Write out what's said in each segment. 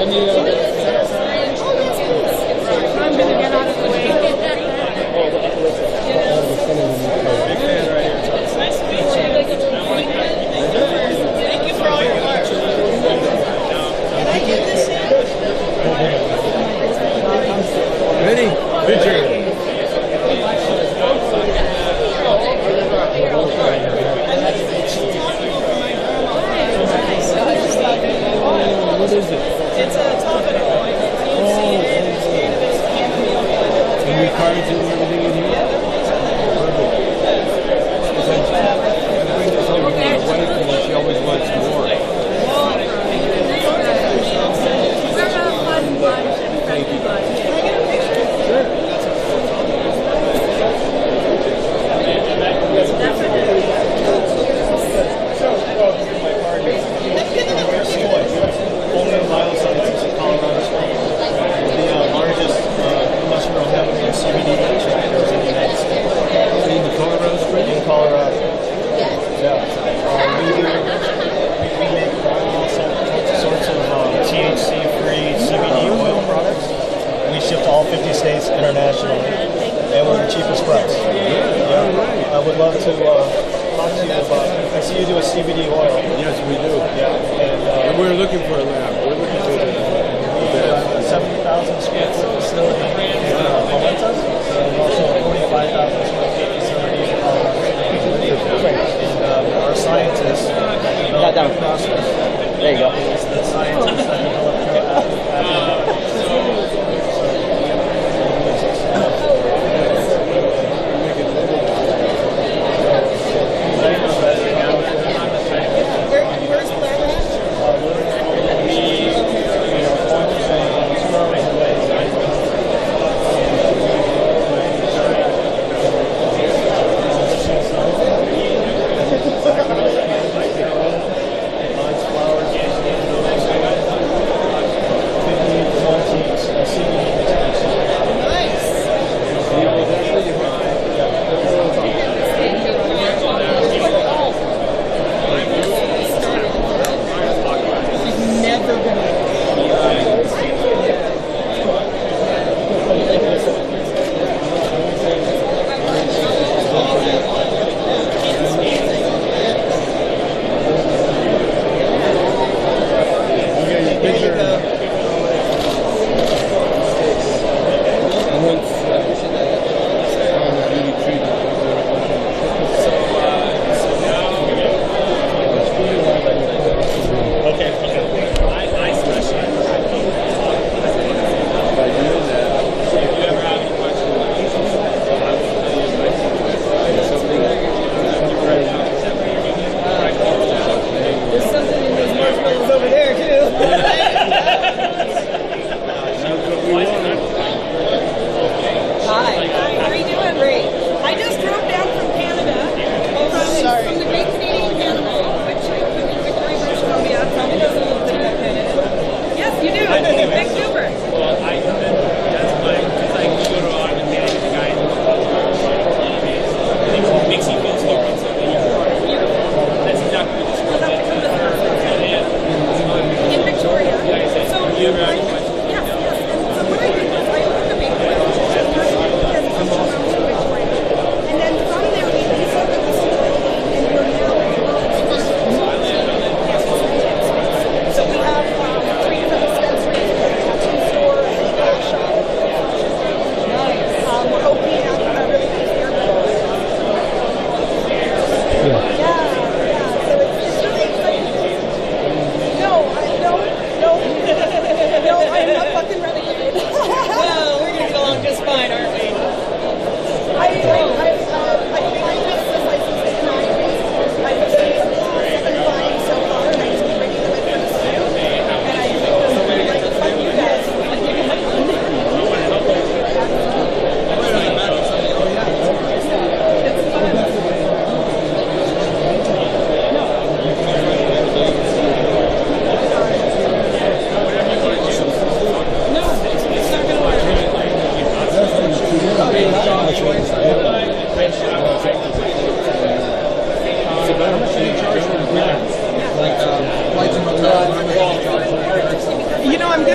I'm going to get out of the way. Big fan right here. Nice to meet you. Thank you for all your work. Can I get this in? Ready? Picture. What is it? It's a topical. It's cannabis, cannabis. And your cards and everything in here? Perfect. I bring this home to my wife and she always wants more. Thank you. Can I get a picture? Sure. Only biosciences in Colorado Springs. The largest industrial hemp and CBD extractors in the United States. In Colorado Springs? In Colorado. Yeah. We make all sorts of THC-free CBD oil products. We ship to all 50 states internationally, and we're the cheapest price. Yeah. I would love to talk to you about. I see you do a CBD oil. Yes, we do. Yeah. And we're looking for a lab. We're looking for a 70,000 square foot facility in Momentum, and also a 45,000 square foot facility in Colorado. And our scientists developed that process. There you go. It's the scientists that developed Where's Blair at?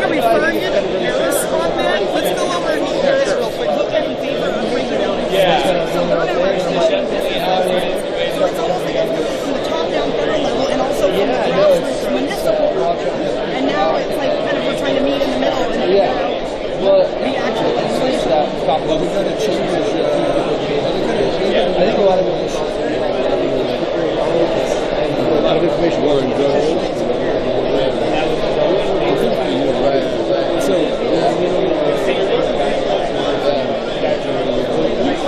to refer you to Paris on that. Let's go over and meet Paris real quick. Look at him deeper on regularity. Yeah. So learn how we're teaching business lessons. So it's almost like from the top down federal level and also from the grassroots municipal. And now it's like kind of we're trying to meet in the middle. And Well, we actually Well, we got to change. I think a lot of it is a lot of information.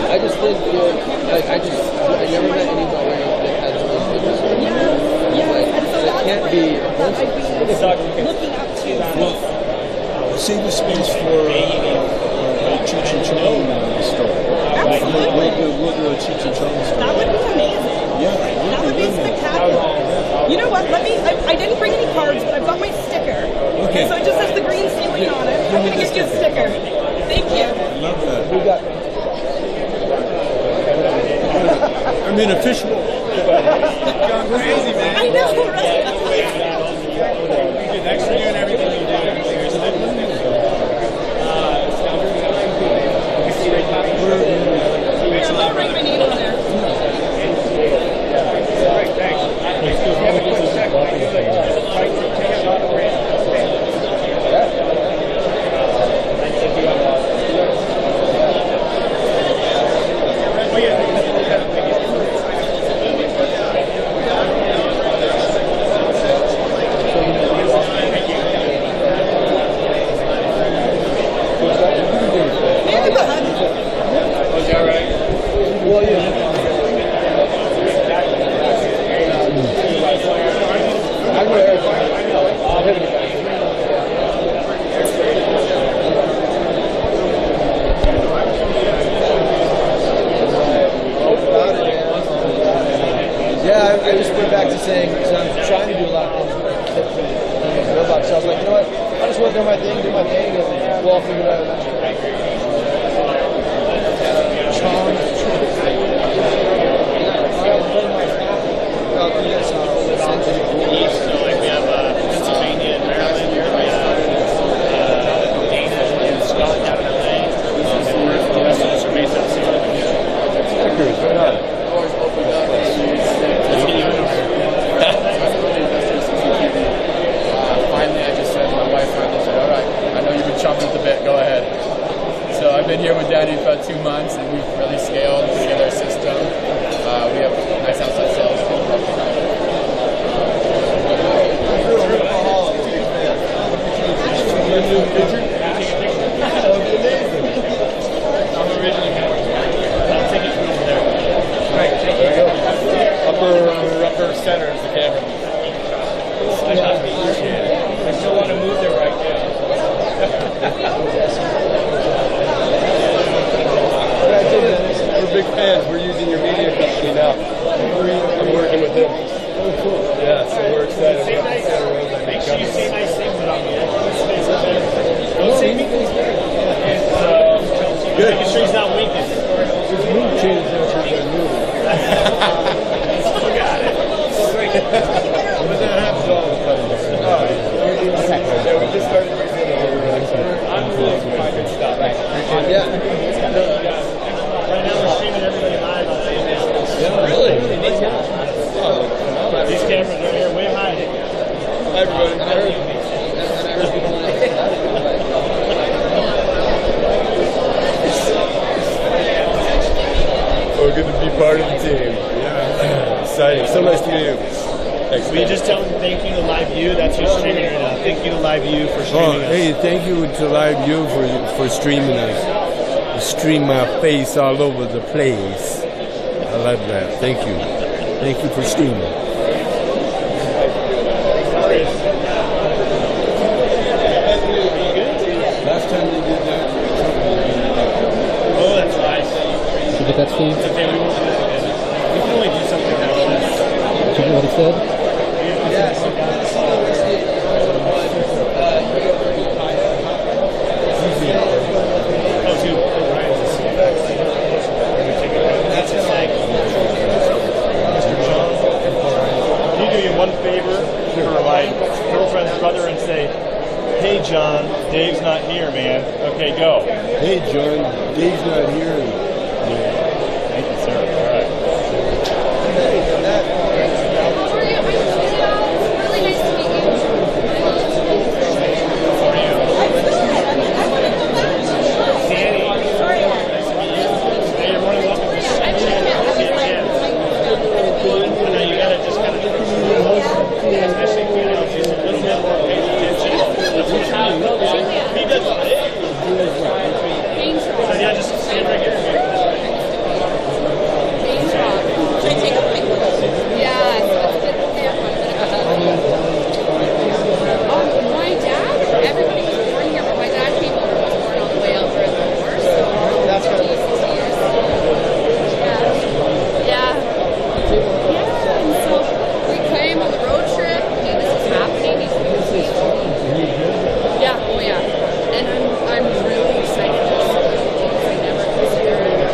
I just think, I never met anybody that has business. and so that's can't where be I'd be looking up to. Save the space for Cheech and Chong store. Absolutely. We'll do a Cheech and Chong store. That would be amazing. Yeah. That would be spectacular. You know what? I didn't bring any cards, but I've got my sticker. Okay. So it just has the green ceiling on it. I'm going to get you a sticker. Thank you. Love that. We got. I mean, a fishbowl. Crazy, man. I know, right? Thanks for doing everything you do. Seriously. Here, I'll write my name on there. Yeah, I just went back to saying, because I'm trying to do a lot of things with robots. So I was like, you know what? I just want to do my thing, and we'll all figure it out eventually. East, so like we have Pennsylvania and Maryland. We have Dana and Scott down in LA. And the rest of us are based out of San Diego. Finally, I just said, my wife finally said, all right, I know you've been chomping at the bit, go ahead. So I've been here with Daddy for about 2 months, and we've really scaled to get our system. We have nice outside sales. I'm originally I'll take it from over there. Right, take it. Upper center is the camera. I still want to move there right now. We're big fans. We're using your media company now. I'm working with them. Oh, cool. Yeah, so we're excited. Make sure you say nice things about me. Don't say me. Good. Making sure he's not winking. His mood changed after the movie. Still got it. But that happens all the time. Yeah, we just started using it. I'm really surprised stuff. Yeah. Right now we're streaming everybody live on Facebook. Yeah, really? These cameras are here way high. Hi, everybody. Oh, good to be part of the team. Yeah. Exciting. So nice to meet you. Thanks. Will you just tell them thank you to LiveU? That's who's streaming right now. Thank you to LiveU for streaming us. Hey, thank you to LiveU for streaming us. You stream my face all over the place. I love that. Thank you. Thank you for streaming. Last time they did that. Oh, that's right. Did you get that, Steve? It's okay, we won't do that again. We can only do something like this. Did you get what he said? Oh, dude. That's just like, Mr. Chong, can you do me one favor for my girlfriend's brother and say, hey, John, Dave's not here, man. Okay, go. Hey, John. Dave's not here. Thank you, sir. All right. Really nice to meet you. Danny. Hey, you're more than welcome to sit down. I know you gotta just kind of, especially if you know she's a little bit more paying attention. He does it. So yeah, just stand right here. Should I take a mic? Yeah, my dad, everybody was born here, but my dad came over and was born all the way out further north. So That's kind of 60 years. Yeah. And so we came on the road trip, and this is happening. Yeah, oh yeah. And I'm really excited to see it. I never considered it.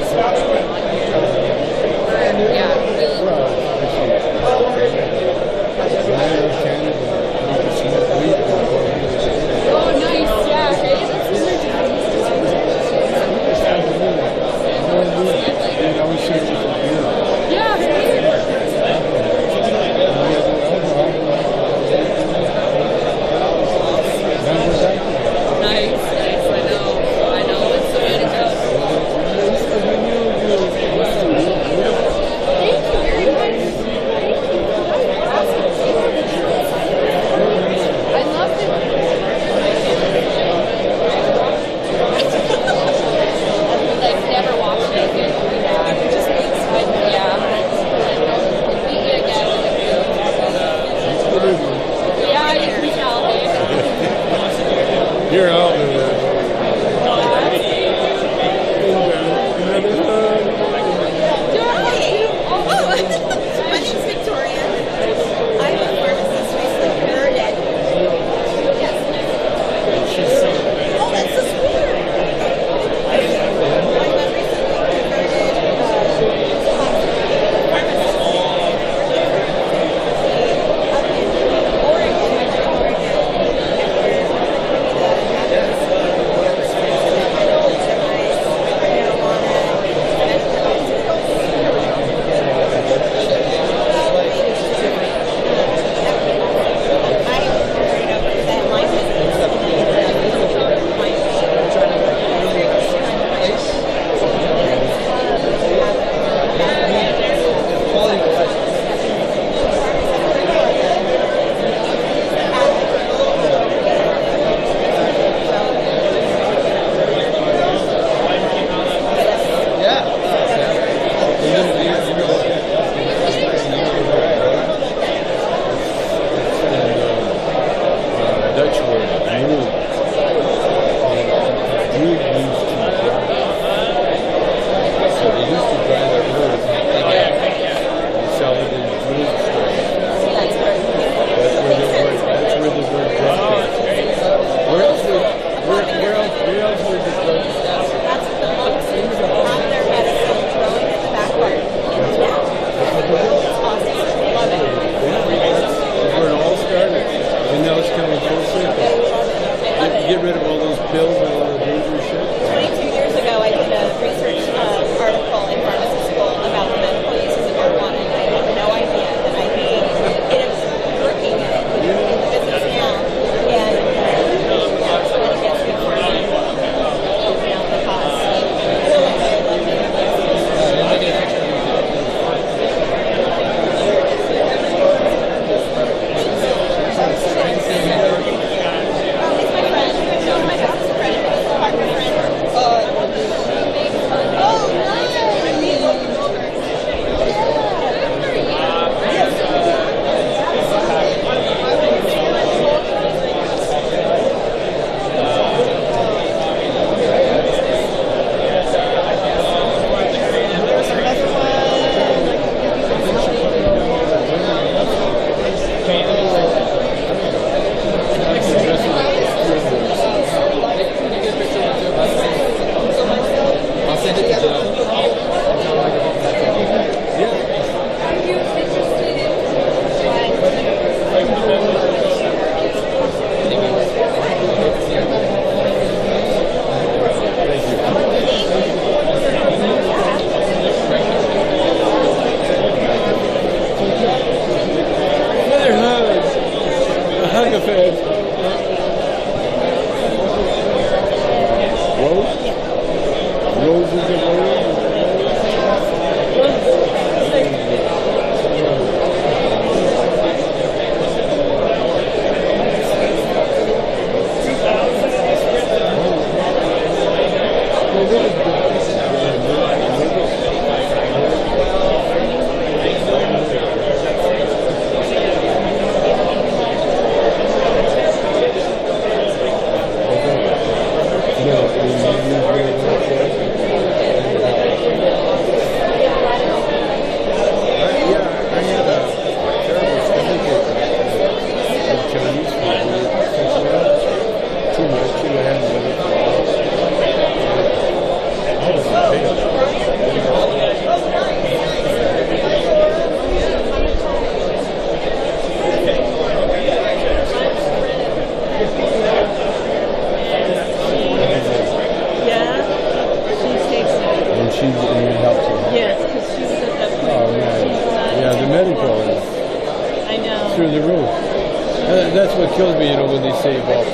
Yeah, really. Oh, nice. Yeah, hey, that's what my dad used to do. Yeah, hey. Nice, nice. I know. It's the way to go. Thank you very much. I love it. Like, never watched it again. Just excited. Yeah. Meet you again. Yeah, you can tell. Hey. You're out there. My name's Victoria. I'm a pharmacist recently converted. Yes. Oh, that's so sweet. I'm a recently converted pharmacist. Up in Oregon, He's my friend. My dad's a friend. that's what kills me, when they say about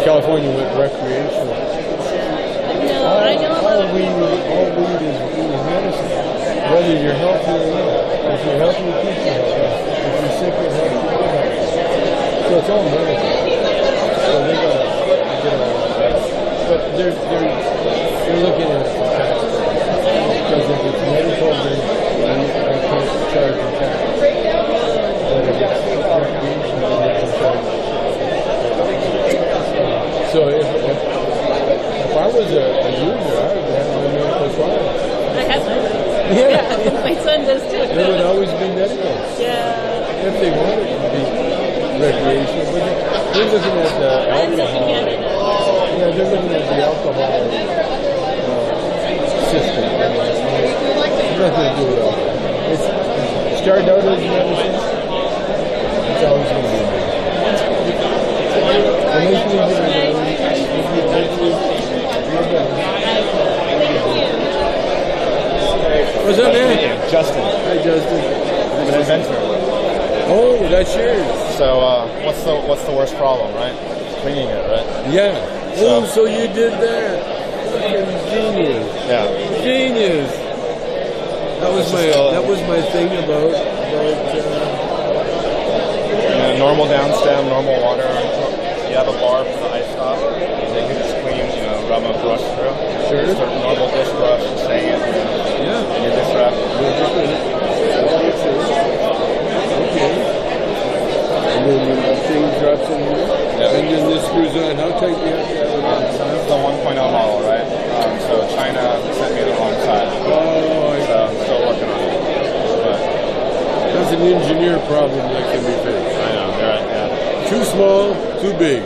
California went recreational. No, I know All weed is medicine. Whether you're healthy or not. If you're healthy, it keeps you healthy. If you're sick, it helps you get healthy. So it's all medicine. So they gotta get all that. But they're looking at it from tax purposes. Because if it's medical, then they can't charge you tax. But if it's recreational, they can charge you. So if I was a user, I would have my medical card. I have one. Yeah. My son does too. It would always be medical. Yeah. If they wanted it to be recreational. But they're looking at the I'm looking alcohol. at it. Yeah, they're looking at the alcohol system. It's nothing to do with alcohol. It started out as medicine. It's always going to be What's up, man? Justin. Hi, Justin. I'm an inventor. Oh, that's yours. So, what's the worst problem, right? Cleaning it, right? Yeah. Oh, so you did that. Fucking genius. Yeah. Genius. That was my thing about normal down stem, normal water. You have a bar for the ice stop. They can just clean, rub a brush through. Sure. Just a normal dish brush, staying in your dish rack. And then the thing drops in here. Yeah. And then this screws on. How tight do you have to have it on? So this is the 1.0 model, right? So China sent me the wrong side. So I'm still working on it. But that's an engineer problem that can be fixed. I know, right? Yeah. Too small, too big.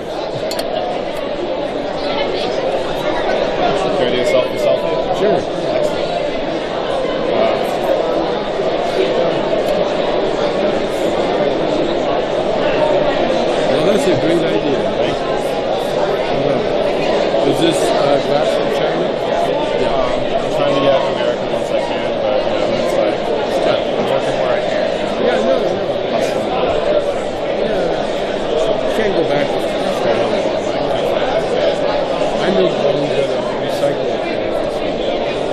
Can we do a selfie? Sure. Well, that's a great idea. Is this glass from China? Yeah. I'm trying to get American once I can, but it's like I'm working where I can. Yeah, no. Can't go back. I make bones out of recycled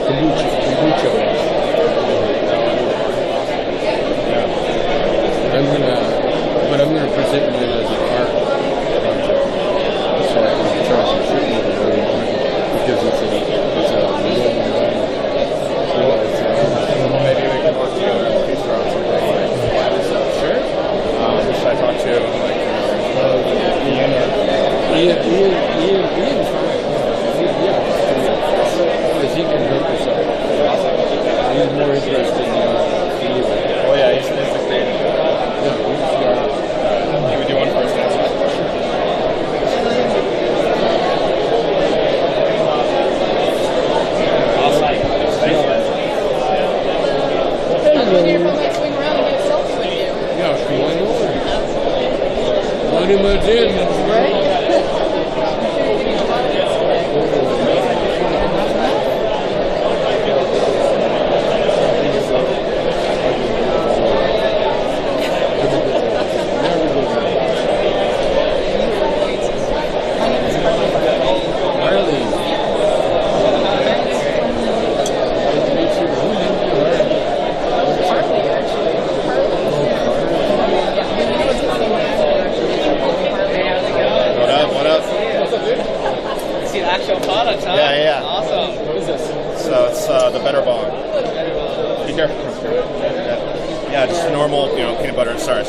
kombucha. I'm gonna present it as an art project, so I can charge a shitload of money because it's a maybe we can work together in the future on something like that. Sure. Should I talk to Ian's fine. Because he can help us out. He's more interested in you. Oh yeah, he's the creator. Can we do one first? Money much in, right? Yeah. Awesome. What is this? So it's the Better Bong. Be careful. Yeah, just normal, peanut butter. Sorry.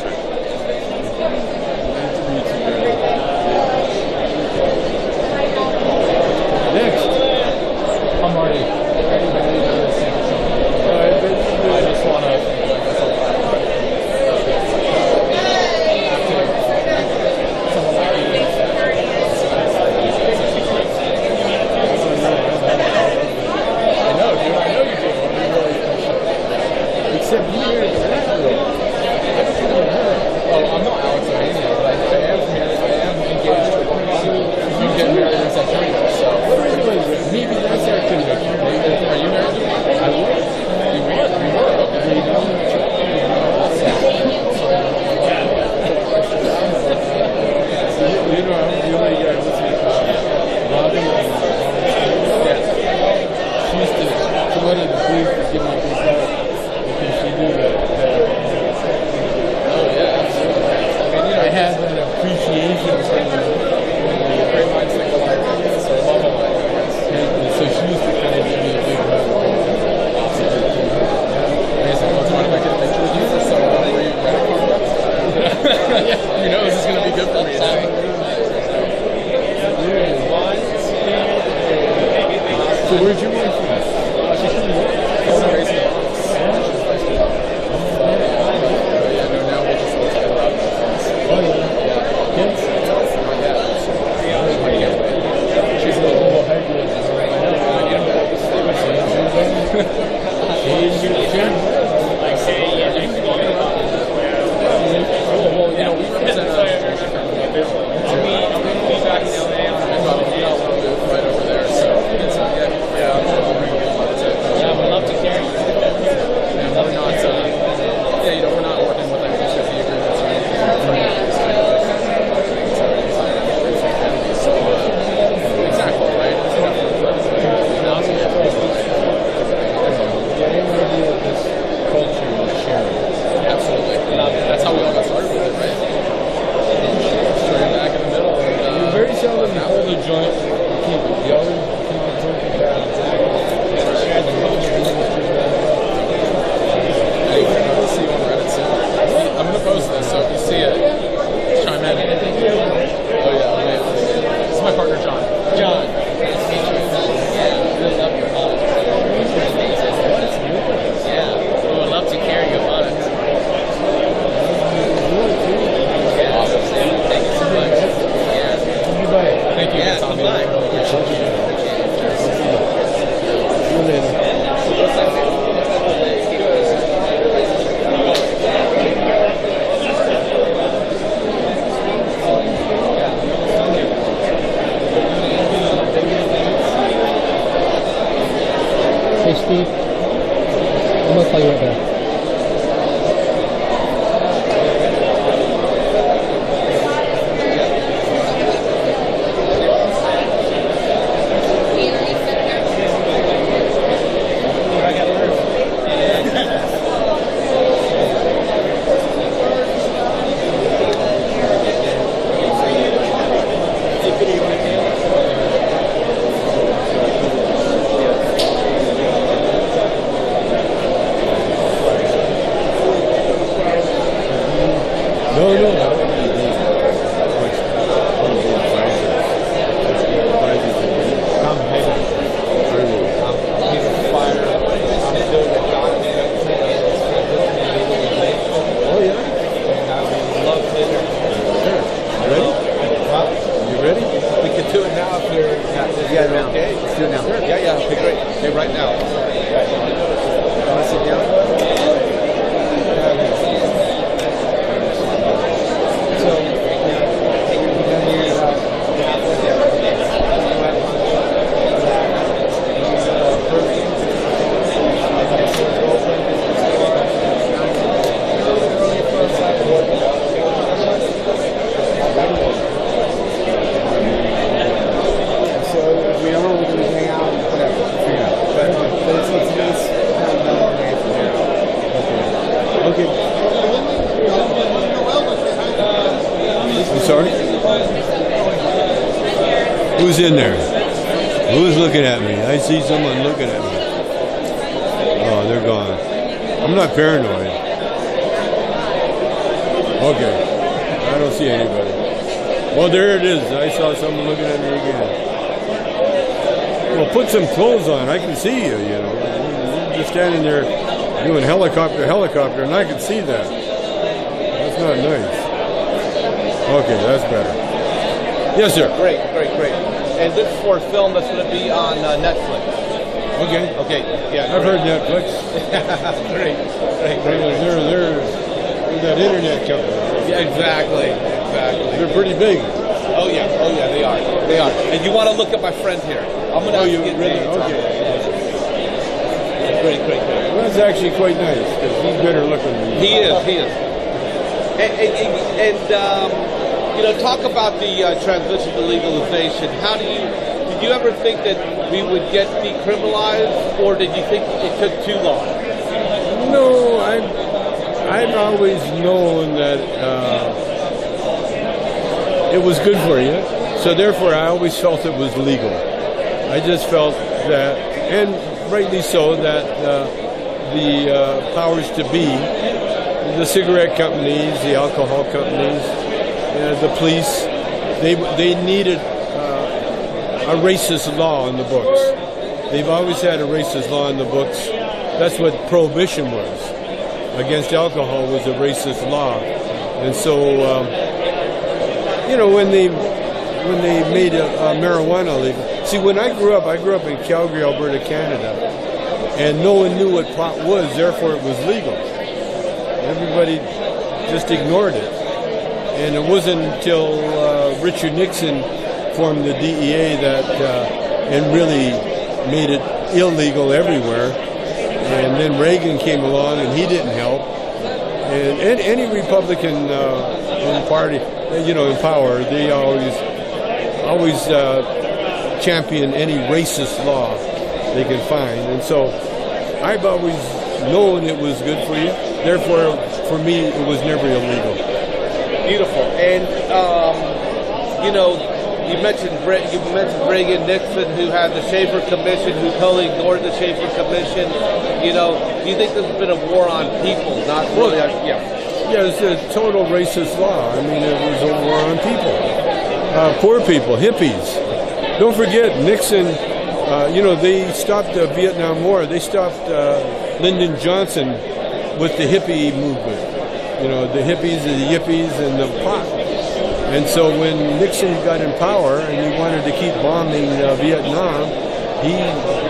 Next. I'm Marty. I just want to. Except you hear that though. So where'd you move from? She's from New York. It's crazy. Yeah, no, now we just look at it. Oh, yeah. Kids? My dad. She's a little hybrid. Well, you know, we represent back in LA. I've got a booth right over there, so it's yeah. We'd love to carry you. Yeah, we're not, you know, we're not working with like HIPAA agreements or anything. So, exactly, right? Culture is sharing. Absolutely. That's how we all got started with it, right? Straight back in the middle. And, You very seldom hold a joint and keep it. You always keep the joint together. Share the culture. Hey, we're going to see you on Reddit soon. I'm going to post this, so if you see it, chime in. Oh, yeah. This is my partner, John. John, nice to meet you. Yeah, we love your product. Yeah, we would love to carry your product. Yeah, awesome. Thank you so much. Yeah. Thank you. Yeah, come by. Hey, Steve. I'm going to call you right back. Who's in there? Who's looking at me? I see someone looking at me. Oh, they're gone. I'm not paranoid. Okay. I don't see anybody. Well, there it is. I saw someone looking at me again. Well, put some clothes on. I can see you, you know. You're just standing there doing helicopter, and I can see that. That's not nice. Okay, that's better. Yes, sir. Great. And this is for a film that's going to be on Netflix. Okay. Okay. Yeah. I've heard Netflix. Great. They're that internet company. Yeah, exactly. They're pretty big. Oh yeah, they are. And you want to look at my friend here. I'm going to ask you to get really? names on Okay. it. Great. Well, that's actually quite nice because he's better looking than you. He is. And you know, talk about the transition to legalization. Did you ever think that we would get decriminalized, or did you think it took too long? No, I've always known that it was good for you, so therefore I always felt it was legal. I just felt that, and rightly so, that the powers to be, the cigarette companies, the alcohol companies, the police, they needed a racist law in the books. They've always had a racist law in the books. That's what prohibition was. Against alcohol was a racist law. And so, when they made marijuana legal. See, when I grew up in Calgary, Alberta, Canada, and no one knew what pot was, therefore it was legal. Everybody just ignored it. And it wasn't until Richard Nixon formed the DEA and really made it illegal everywhere. And then Reagan came along and he didn't help. And any Republican party, in power, they always champion any racist law they can find. And so I've always known it was good for you. Therefore, for me, it was never illegal. Beautiful. And you mentioned Reagan, Nixon, who had the Schaefer Commission, who totally ignored the Schaefer Commission. Do you think this has been a war on people, not really? Yeah, it's a total racist law. I mean, it was a war on people, poor people, hippies. Don't forget, Nixon. They stopped the Vietnam War. They stopped Lyndon Johnson with the hippie movement. The hippies and the yippies and the pot. And so when Nixon got in power and he wanted to keep bombing Vietnam, he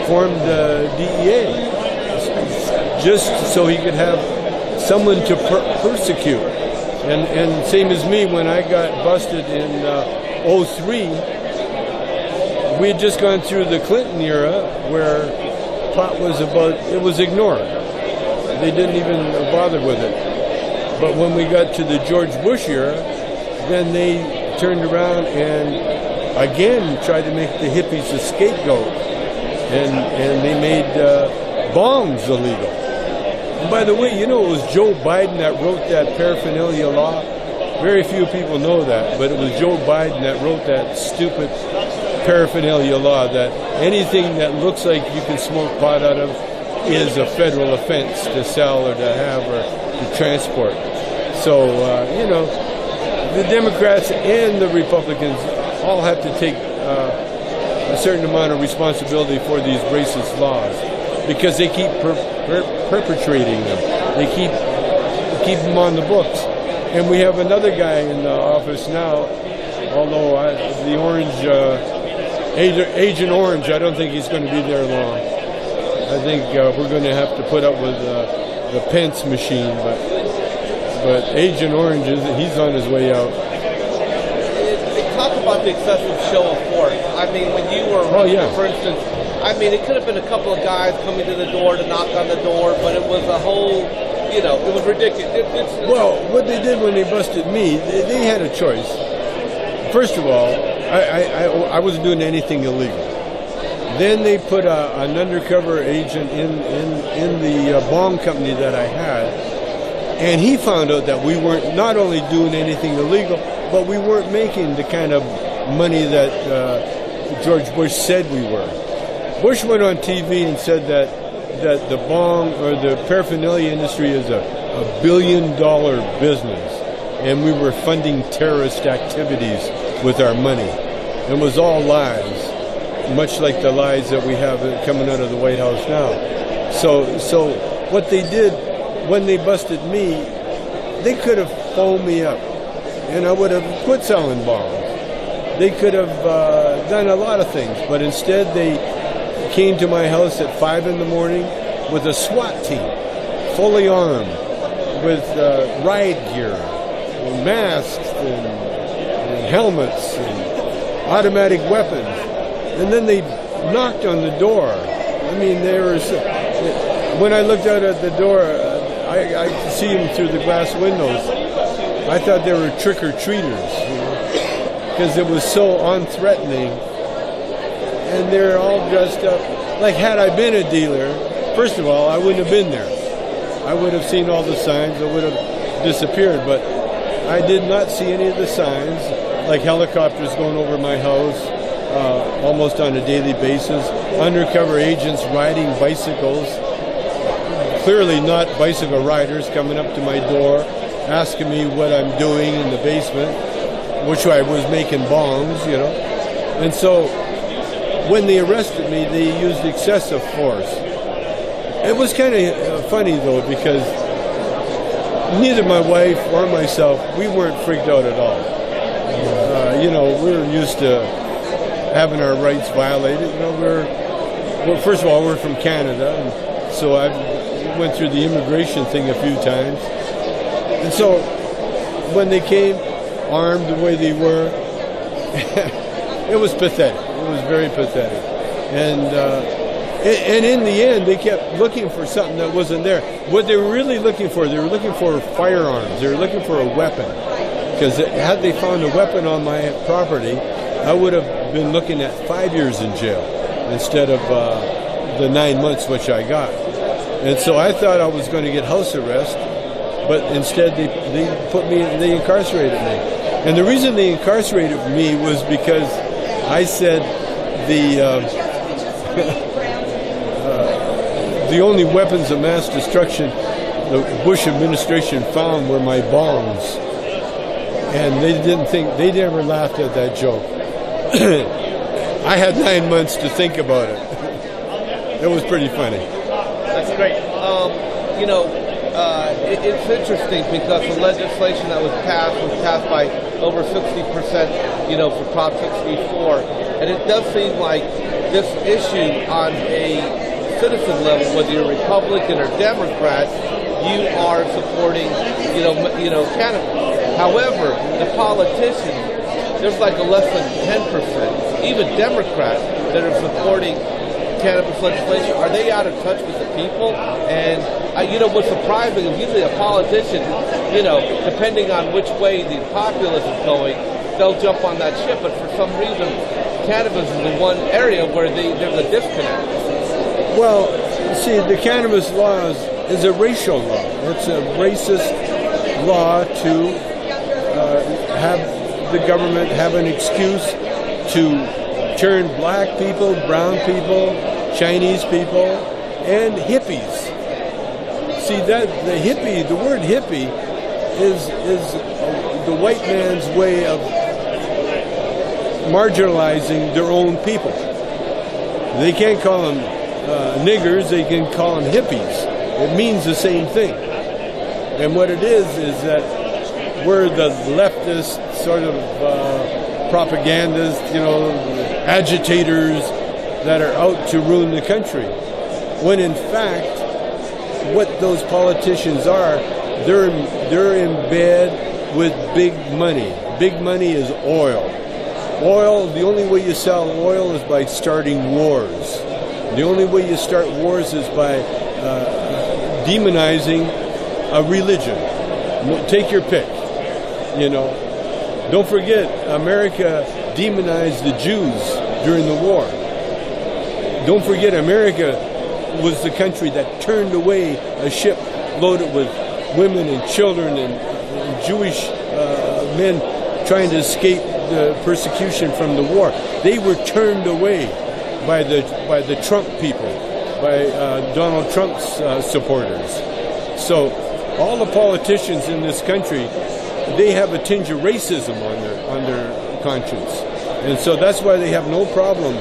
formed the DEA just so he could have someone to persecute. And same as me, when I got busted in 2003, we had just gone through the Clinton era where pot was ignored. They didn't even bother with it. But when we got to the George Bush era, then they turned around and again tried to make the hippies a scapegoat. And they made bongs illegal. And by the way, it was Joe Biden that wrote that paraphernalia law. Very few people know that, but it was Joe Biden that wrote that stupid paraphernalia law that anything that looks like you can smoke pot out of is a federal offense to sell or to have or to transport. So, the Democrats and the Republicans all have to take a certain amount of responsibility for these racist laws because they keep perpetrating them. They keep them on the books. And we have another guy in the office now, although the Orange, Agent Orange, I don't think he's going to be there long. I think we're going to have to put up with the Pence machine, but Agent Orange, he's on his way out. Talk about the excessive show of force. I mean, when you were running, for instance, it could have been a couple of guys coming to the door to knock on the door, but it was a whole, it was ridiculous. Well, what they did when they busted me, they had a choice. First of all, I wasn't doing anything illegal. Then they put an undercover agent in the bong company that I had, and he found out that we weren't not only doing anything illegal, but we weren't making the kind of money that George Bush said we were. Bush went on TV and said that the bong or the paraphernalia industry is a $1 billion business, and we were funding terrorist activities with our money. It was all lies, much like the lies that we have coming out of the White House now. So what they did when they busted me, they could have phoned me up, and I would have quit selling bongs. They could have done a lot of things, but instead they came to my house at 5 in the morning with a SWAT team, fully armed, with riot gear, and masks, and helmets, and automatic weapons. And then they knocked on the door. I mean, when I looked out at the door, I could see them through the glass windows. I thought they were trick-or-treaters, because it was so unthreatening. And they're all dressed up. Like, had I been a dealer, first of all, I wouldn't have been there. I would have seen all the signs. I would have disappeared. But I did not see any of the signs, like helicopters going over my house almost on a daily basis, undercover agents riding bicycles, clearly not bicycle riders, coming up to my door, asking me what I'm doing in the basement, which I was making bongs, And so when they arrested me, they used excessive force. It was kind of funny, though, because neither my wife or myself, we weren't freaked out at all. You know, we were used to having our rights violated. You know, well, first of all, we're from Canada, and so I went through the immigration thing a few times. And so when they came, armed the way they were, it was pathetic. It was very pathetic. And in the end, they kept looking for something that wasn't there. What they were really looking for, they were looking for firearms. They were looking for a weapon. Because had they found a weapon on my property, I would have been looking at 5 years in jail instead of the 9 months which I got. And so I thought I was going to get house arrest, but instead they incarcerated me. And the reason they incarcerated me was because I said the only weapons of mass destruction the Bush administration found were my bongs. And they never laughed at that joke. I had 9 months to think about it. It was pretty funny. That's great. It's interesting because the legislation that was passed by over 60%, for Prop 64. And it does seem like this issue on a citizen level, whether you're Republican or Democrat, you are supporting, cannabis. However, the politicians, there's like a less than 10%, even Democrats that are supporting cannabis legislation. Are they out of touch with the people? And, what's surprising is usually a politician, depending on which way the populace is going, they'll jump on that ship. But for some reason, cannabis is the one area where there's a disconnect. Well, see, the cannabis law is a racial law. It's a racist law to have the government have an excuse to turn black people, brown people, Chinese people, and hippies. See, that the word hippie is the white man's way of marginalizing their own people. They can't call them niggers, they can call them hippies. It means the same thing. And what it is that we're the leftist sort of propagandists, agitators that are out to ruin the country. When in fact, what those politicians are, they're in bed with big money. Big money is oil. Oil, the only way you sell oil is by starting wars. The only way you start wars is by demonizing a religion. Take your pick. Don't forget, America demonized the Jews during the war. Don't forget, America was the country that turned away a ship loaded with women and children and Jewish men trying to escape the persecution from the war. They were turned away by the Trump people, by Donald Trump's supporters. So all the politicians in this country, they have a tinge of racism on their conscience, and so that's why they have no problem,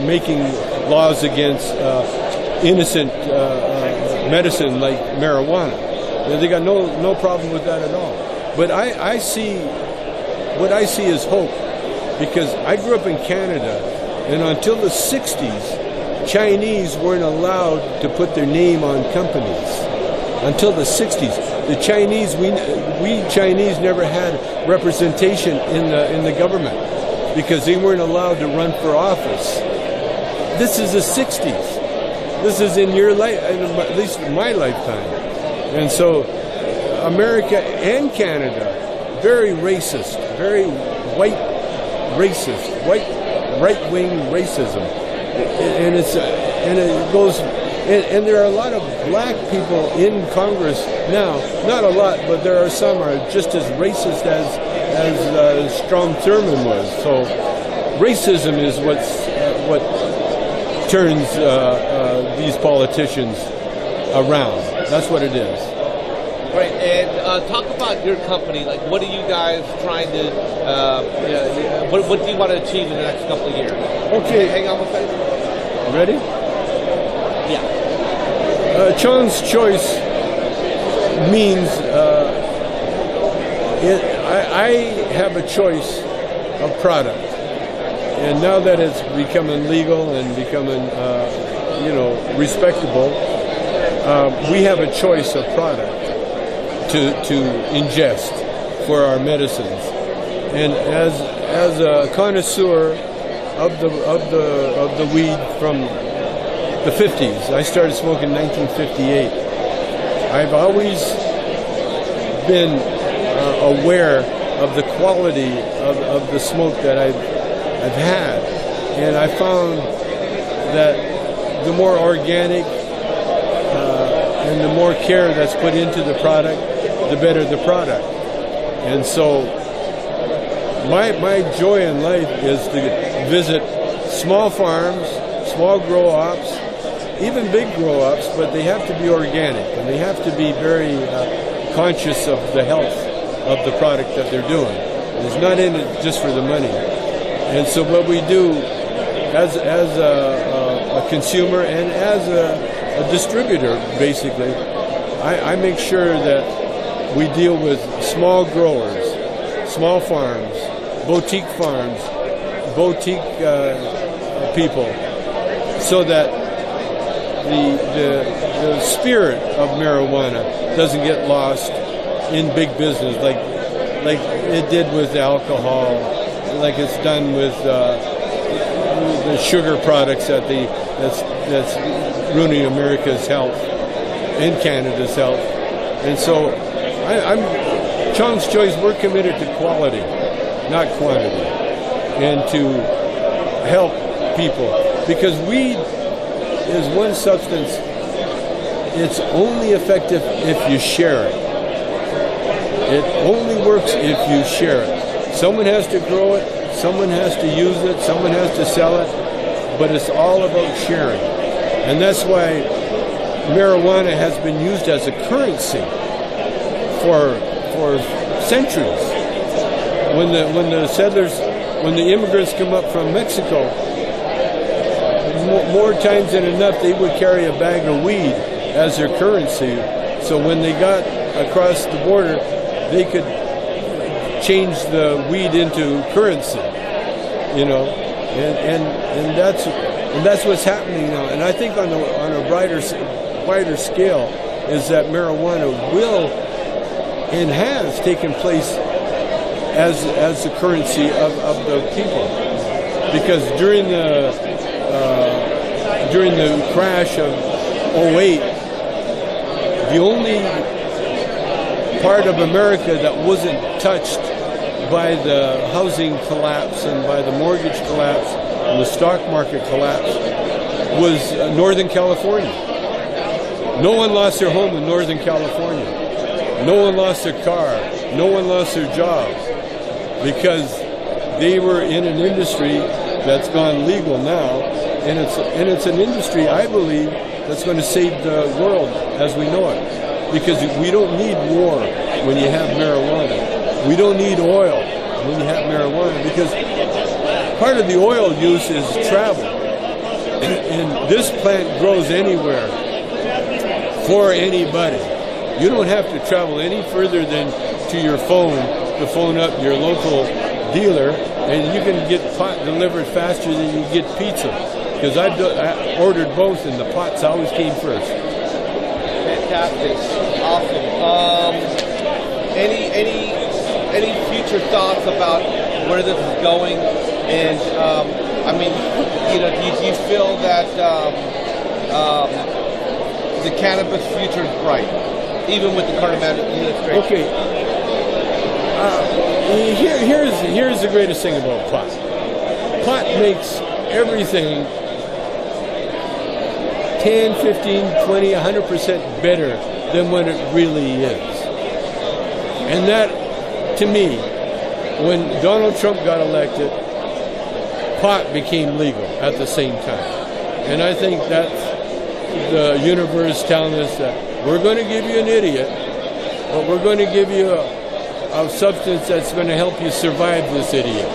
making laws against innocent medicine like marijuana. They got no problem with that at all. But I see what I see is hope, because I grew up in Canada, and until the 60s, Chinese weren't allowed to put their name on companies. Until the 60s, the Chinese, we Chinese never had representation in the government because they weren't allowed to run for office. This is the 60s. This is in your life, at least in my lifetime. And so America and Canada, very racist, very white racist, white right-wing racism. And it goes. And there are a lot of black people in Congress now. Not a lot, but there are some are just as racist as Strom Thurmond was. So racism is what turns these politicians around. That's what it is. Great. And talk about your company. Like, what are you guys trying to? What do you want to achieve in the next couple of years? Okay. Hang on with that. Ready? Yeah. Chong's choice means I have a choice of product, and now that it's becoming legal and becoming respectable, we have a choice of product to ingest for our medicines. And as a connoisseur of the weed from the 50s, I started smoking in 1958. I've always been aware of the quality of the smoke that I've had, and I found that the more organic and the more care that's put into the product, the better the product. And so my joy in life is to visit small farms, small grow-ops, even big grow-ops, but they have to be organic, and they have to be very conscious of the health of the product that they're doing. It's not in it just for the money. And so what we do as a consumer and as a distributor, basically, I make sure that we deal with small growers, small farms, boutique people, so that the spirit of marijuana doesn't get lost in big business like it did with alcohol, like it's done with the sugar products that's ruining America's health and Canada's health. And so I'm Chong's Choice, we're committed to quality, not quantity, and to help people, because weed is one substance. It's only effective if you share it. It only works if you share it. Someone has to grow it, someone has to use it, someone has to sell it, but it's all about sharing. And that's why marijuana has been used as a currency for centuries. When the settlers, when the immigrants come up from Mexico, more times than enough they would carry a bag of weed as their currency. So when they got across the border, they could change the weed into currency, and that's what's happening now. And I think on a wider scale is that marijuana will and has taken place as the currency of the people, because during the crash of 2008, the only part of America that wasn't touched by the housing collapse and by the mortgage collapse and the stock market collapse was Northern California. No one lost their home in Northern California. No one lost their car. No one lost their jobs, because they were in an industry that's gone legal now, and it's an industry, I believe, that's going to save the world as we know it. Because we don't need war when you have marijuana. We don't need oil when you have marijuana, because part of the oil use is travel. And this plant grows anywhere for anybody. You don't have to travel any further than to your phone to phone up your local dealer, and you can get pot delivered faster than you get pizza. Because I ordered both, and the pots always came first. Fantastic, awesome. Any future thoughts about where this is going? And I mean, do you feel that the cannabis future is bright, even with the current administration? Okay. Here's the greatest thing about pot. Pot makes everything 10, 15, 20, 100% better than what it really is. And that, to me, when Donald Trump got elected, pot became legal at the same time. And I think that's the universe telling us that we're going to give you an idiot, but we're going to give you a substance that's going to help you survive this idiot.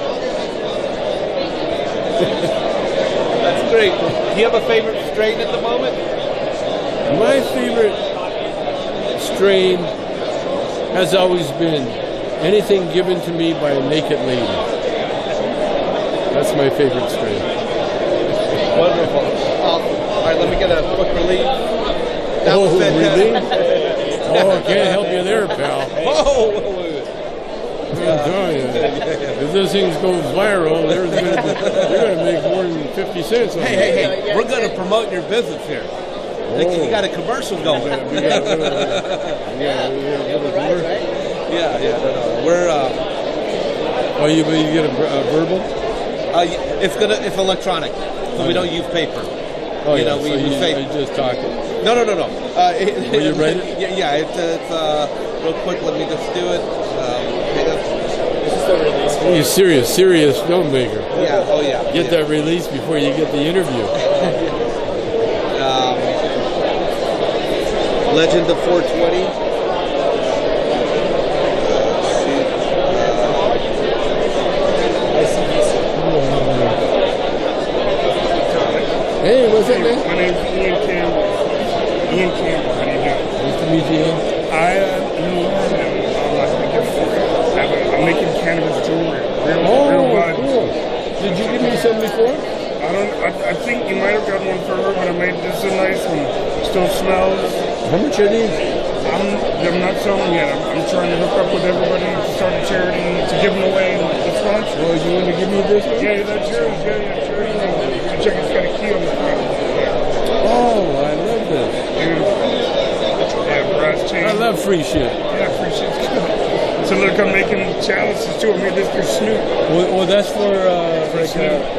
That's great. Do you have a favorite strain at the moment? My favorite strain has always been anything given to me by a naked lady. That's my favorite strain. Wonderful. All right, let me get a quick relief. That was fantastic. Oh, can't help you there, pal. Whoa! I'm telling you, if this thing goes viral, they're going to make more than 50 cents on it. Hey, we're going to promote your business here. You got a commercial going. We got a little commercial. Yeah. We're. Oh, you get a verbal? It's electronic, so we don't use paper. Oh, you yeah, know, we say you just talk it. No. Will you write it? Yeah. It's real quick. Let me just do it. You're serious filmmaker. Yeah. Oh yeah. Get that release before you get the interview. Legend of 420. ICBC. Hey, what's up, man? My name's Ian Campbell. Ian Campbell, how do you doing? Nice to meet you, Ian. I'm making cannabis jewelry. Real bud. Cool. Did you give me some before? I think you might have got one for her, but I made this a nice one. Still smells. How much are these? I'm not selling yet. I'm trying to hook up with everybody to start a charity to give them away this month. Oh, you want to give me this one? Yeah, that's yours. Yeah, sure. Check, it's got a key on the front. Oh, I love this. Yeah, brass chain. I love free shit. Yeah, free shit's good. So look, I'm making chalices too. I made this for Snoop. Well, that's for like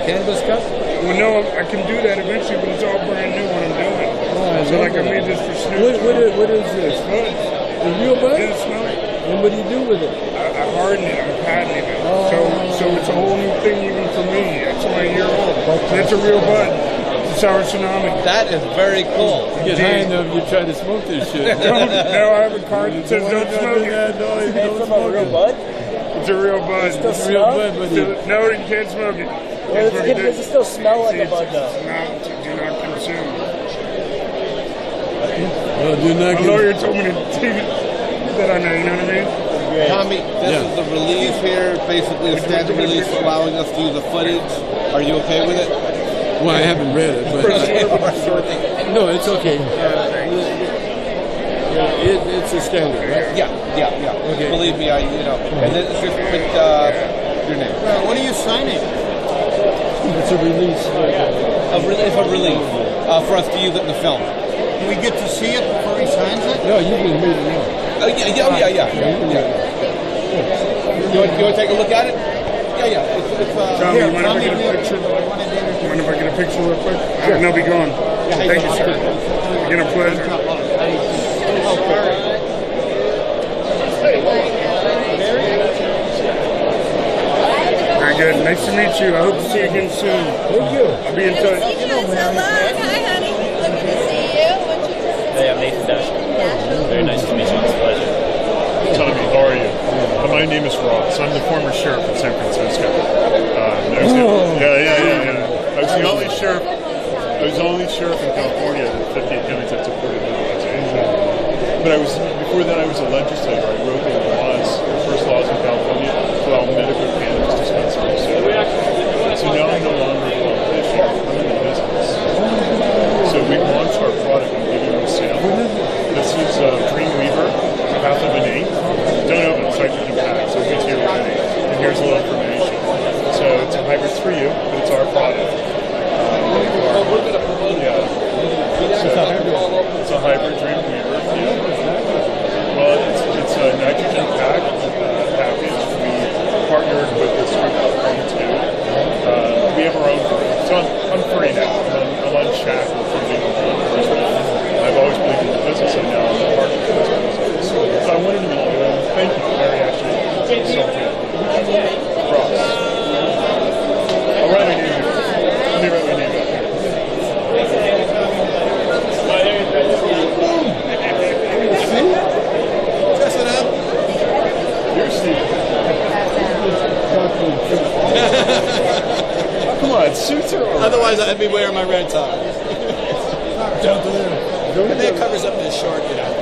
Cannabis Cup? Well, no, I can do that eventually, but it's all brand new what I'm doing. Oh, I made this for Snoop. What is this? Bud. The real bud? Yeah, smell it. And what do you do with it? I harden it. I'm patenting it. So it's a whole new thing even for me. It's only a year old. So it's a real bud. It's sour tsunami. That is very cool. You get high enough, you try to smoke this shit. No, I have a card that says don't smoke it. No, you don't From a smoke real it. bud? It's a real bud. Still It's a real smell? bud, buddy. No, you can't smoke it. Well, does it still smell like a bud though? No, do not consume. No, do not My get... lawyer told me to take it. That I know, you know what I mean? Tommy, this is the release here, basically a standard release allowing us to use the footage. Are you okay with it? Well, I haven't read it, but... No, it's okay. It's a standard, right? Yeah. Okay. Believe me, and then just put your name. What are you signing? It's a release. A release for us to use it in the film. Do we get to see it before he signs it? No, you can read it now. Yeah. You want to take a look at it? Yeah. Tommy, you mind if I get a picture? Mind if I get a picture real quick? And I'll be gone. Thank you, sir. Again, a pleasure. Very good. Nice to meet you. I hope to see you again soon. Thank you. I'll be in touch. Hi, honey. Good to see you. Hey, I'm Nathan Dasher. Very nice to meet you. It's a pleasure. Tommy, how are you? My name is Ross. I'm the former sheriff in San Francisco. I was the only sheriff. I was the only sheriff in California that 58 counties that supported legalization. But before that, I was a legislator. I wrote the laws, the first laws in California to allow medical cannabis dispensaries. So now I'm no longer a politician. I'm in the business. So we launched our product and give you a sample. This is Dreamweaver, half of an eighth. Don't open it, nitrogen pack, so it gets here already. And here's a little information. So it's a hybrid for you, but it's our product. It's a hybrid Dreamweaver. Well, it's a nitrogen pack package. We partnered with this group called Chrome 2. We have our own group. So I'm free now. I'm unshackled from being a law enforcement. I've always believed in the business, and now I'm a partner in this business. So I wanted to meet you, and thank you. Very actually so good. Ross. I'll write my name here. Let me write my name up here. Just an I'd be wearing my red tie. Don't And that covers up this short, you know.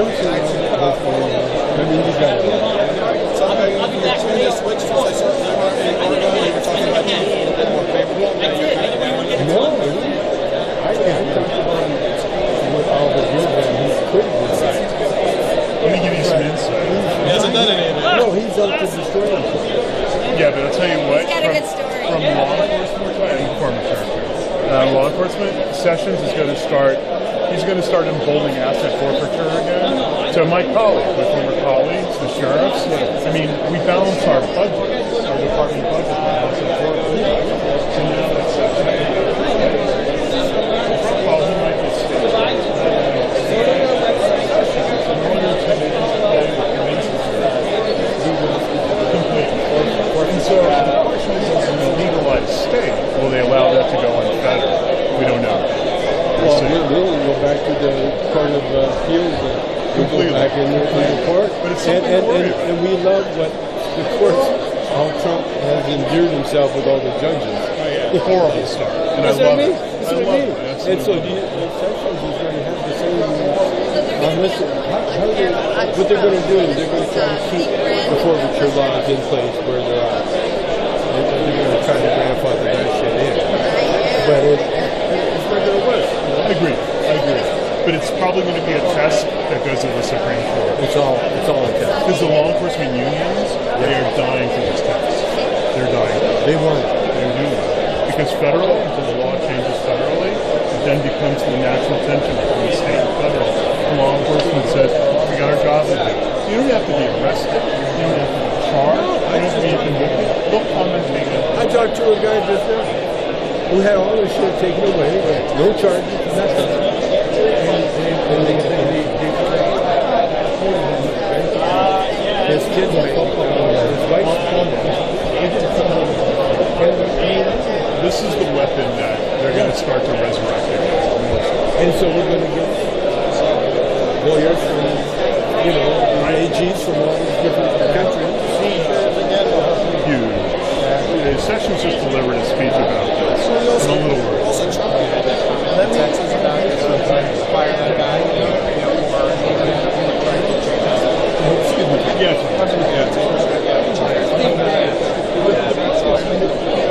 Don't say that. I mean, you got it. So you're doing this switch since I saw you were in Oregon, we were talking about you a little bit more favorable. No, I talked about what all the good that he could do. Let me give you some insight. He hasn't done any of it. No, he's out to destroy himself. Yeah, but I'll tell you what. He's got a good story. From law enforcement, Sessions is going to start. He's going to start emboldening asset forfeiture again. So my colleagues, my former colleagues, the sheriffs, I mean, we balance our budget, our department budget. So now that's well, he might be and so the question is, in a legalized state, will they allow that to go unfettered? We don't know. Well, we'll go back to the Court of Appeals. We'll go back in the court. But it's something and we love what the courts, how Trump has endeared himself with all the judges. Horrible stuff. And That's I what I love mean. it. That's what I mean. And so Sessions is going to have the same on this. What they're going to do is they're going to try to keep the forfeiture laws in place where they're at. They're going to try to grandfather that shit in. But it's not going to work. I agree. But it's probably going to be a test that goes to the Supreme Court. It's all a test. Because the law enforcement unions, they are dying for this test. They're dying. They want it. They're doing it. Because federal, until the law changes federally, it then becomes the natural tension between state and federal. The law enforcement says, we got our job to do. You don't have to be arrested. You don't have to be charged. You don't have to be convicted. They'll come and take it. I talked to a guy just now who had all his shit taken away, no charges, nothing. And they his kids made his wife's this is the weapon that they're going to start to resurrect. And so we're going to get lawyers from, AGs from all these different countries. Huge. Sessions just delivered a speech about this. In a little word. Texas about fire that guy,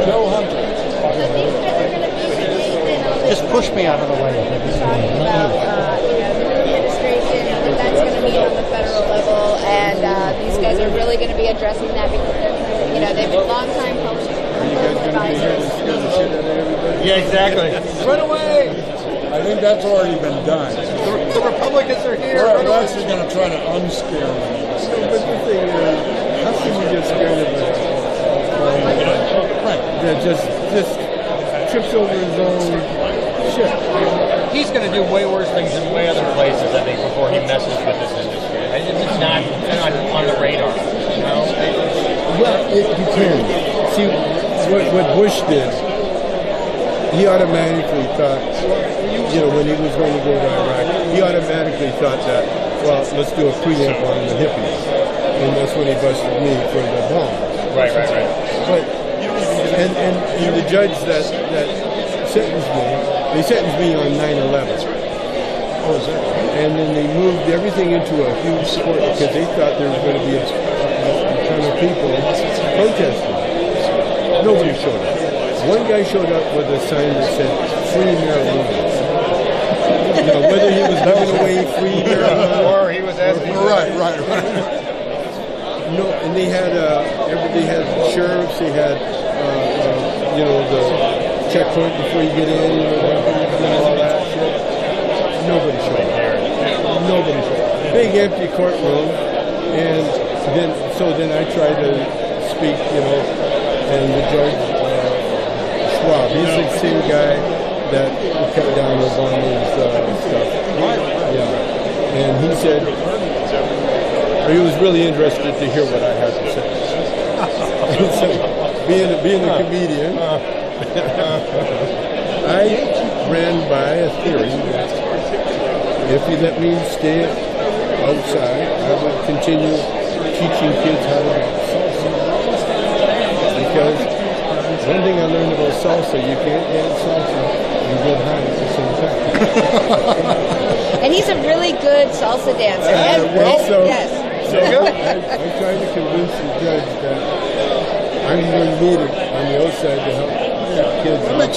No hunter. Just push me out of the way. Talking about, the administration and what that's going to mean on the federal level, and these guys are really going to be addressing that because they're, they've been long time advisors. Yeah, exactly. Run away! I think that's already been done. The Republicans are here. We're actually going to try to unscare them. But the thing is, how can you get scared of that just trips over his own shit? He's going to do way worse things in way other places, I think, before he messes with this industry. It's not on the radar, Well, it depends. See, what Bush did, he automatically thought, when he was going to go to Iraq, he automatically thought that, well, let's do a preamp on the hippies. And that's when he busted me for the bomb. Right. But, and the judge that sentenced me, they sentenced me on 9/11. Oh, is that? And then they moved everything into a huge court because they thought there was going to be a ton of people protesting. Nobody showed up. One guy showed up with a sign that said free marijuana. Whether he was giving away free marijuana Or he was asking. Right. No, and they had sheriffs. They had the checkpoint before you get in, all that shit. Nobody showed up. Big empty courtroom, and then I tried to speak, and the judge Schwab, he's the same guy that cut down Obama's stuff. Yeah, and he said he was really interested to hear what I had to say. So, being a comedian, I ran by a theory that if he let me stay outside, I would continue teaching kids how to dance. Because One thing I learned about salsa, you can't dance salsa and get high at the same time. And he's a really good salsa dancer. Yes. So I tried to convince the judge that I'm going to need it on the outside to help kids off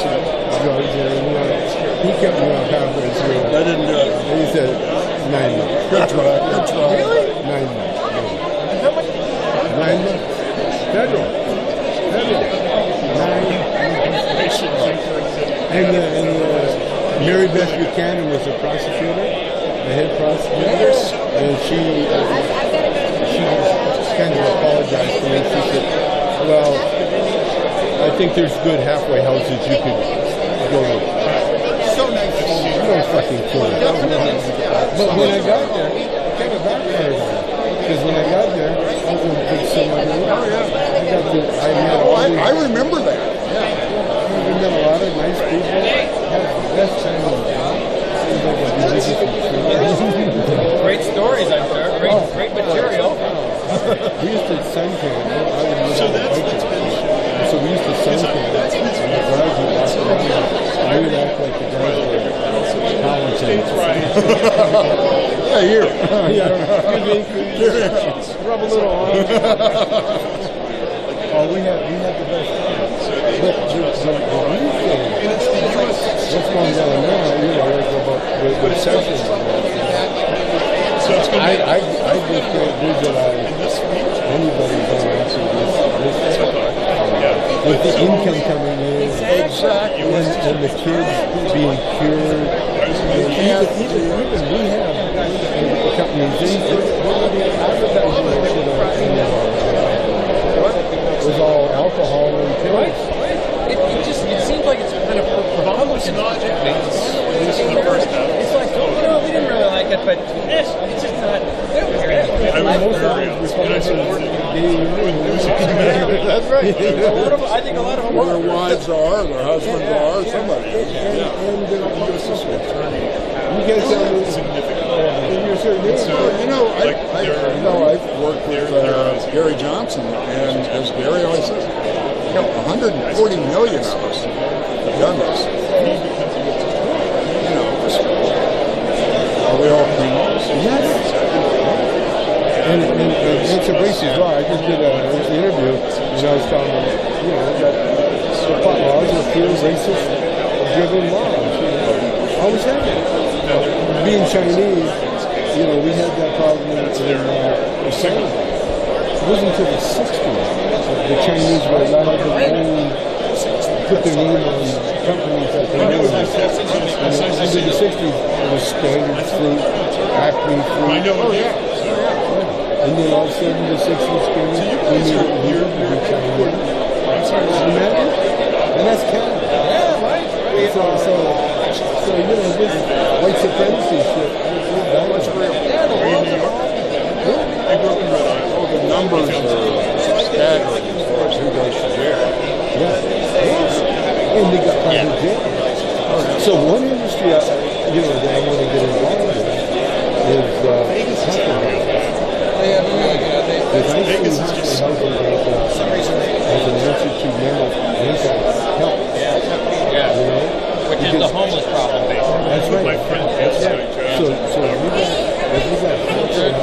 drugs. And he kept me off halfway through. I didn't do it. And he said, 9 months. Good try. Good try. Really? 9 months. How much? 9 months. Federal. And Mary Beth Buchanan was the prosecutor, the head prosecutor, and she kind of apologized to me. She said, well, I think there's good halfway houses you could go to. So nice. No fucking clue. But when I got there, it kind of backfired on me. Because when I got there, I was a big celebrity. I remember that. We met a lot of nice people. Had the best time in the job. Great stories, I'm sure. Great material. We used to suntan. So we used to suntan. And the guys would walk around. I would act like the guys were politicians. Yeah, here. Rub a little on. Oh, we had the best time. But the new thing, what's going down now, like about with sessions. I just can't visualize anybody going into this with the income coming in, and the kids being cured. Even we have companies, it was all alcohol and pills. It seems like it's kind of almost not. It's like, we didn't really like it, but it's just not. That's right. I think a lot of them their wives are, their husbands are, somebody. You guys tell me. I've worked with Gary Johnson, and as Gary always says, 140 million of us have done this. Are we all criminals? Yes. And it's a racist law. I just did an interview, and I was telling them, that the pot laws are pure racist-driven laws. Always have been. Being Chinese, we had that problem in Canada. It wasn't until the 60s the Chinese were allowed to put their name on companies that they knew. Under the 60s, it was standard fruit, acne fruit. And then all of a sudden, the 60s came in, we made it legal to be Chinese. Imagine? And that's Canada. Yeah, right. So this white supremacy shit, that was real. The numbers are staggering as far as who goes to jail. Yes. And they got private jail. So one industry, that I want to get involved in is alcohol. Because I see housing as an answer to mental health. Which is the homeless problem, basically. That's right. My friend, So we got housing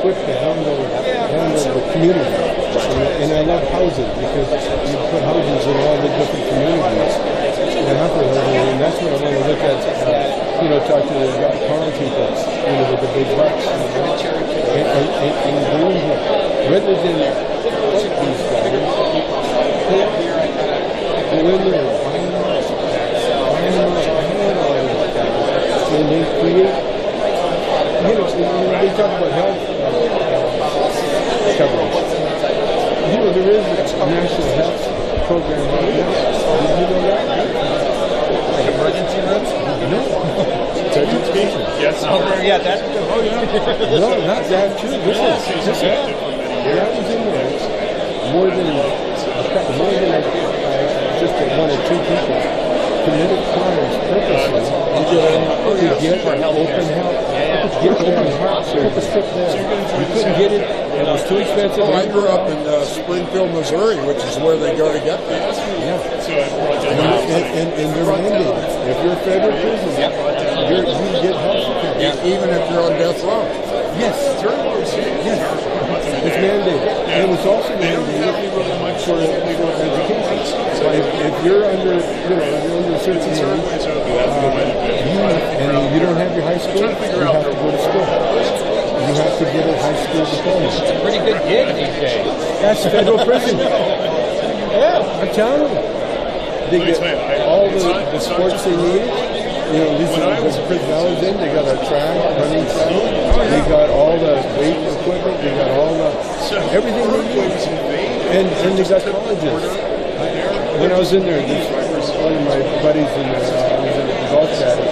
equipped to handle the community. And I love housing because you put houses in all the different communities. And that's what I want to look at. Talk to the farm people, with the big bucks. And doing it. Rather than these guys, go in there and they create, they talk about health coverage. There is a national health program right now. Did you know that? Like emergency rooms? No. It's education. Yes. That's good. No, not that too. This is when I was in there, more than just one or two people committed crimes purposely to get open help. Get open heart service. You couldn't get it. It was too expensive. Oh, I grew up in Springfield, Missouri, which is where they go to get that. Yeah. And they're mandated. If you're a federal prison, you get health care. Even if you're on death row. Yes. Yes. It's mandated. And it was also mandated for education. If you're under, under a certain age, and you don't have your high school, you have to go to school. You have to get a high school diploma. It's a pretty good gig these days. That's federal prison. Yeah, I'm telling you. They get all the sports they need. At least the prison I was in, they got a track, running track. They got all the weight equipment. They got all the everything they need. And they got colleges. When I was in there, one of my buddies in there, was a golf caddy.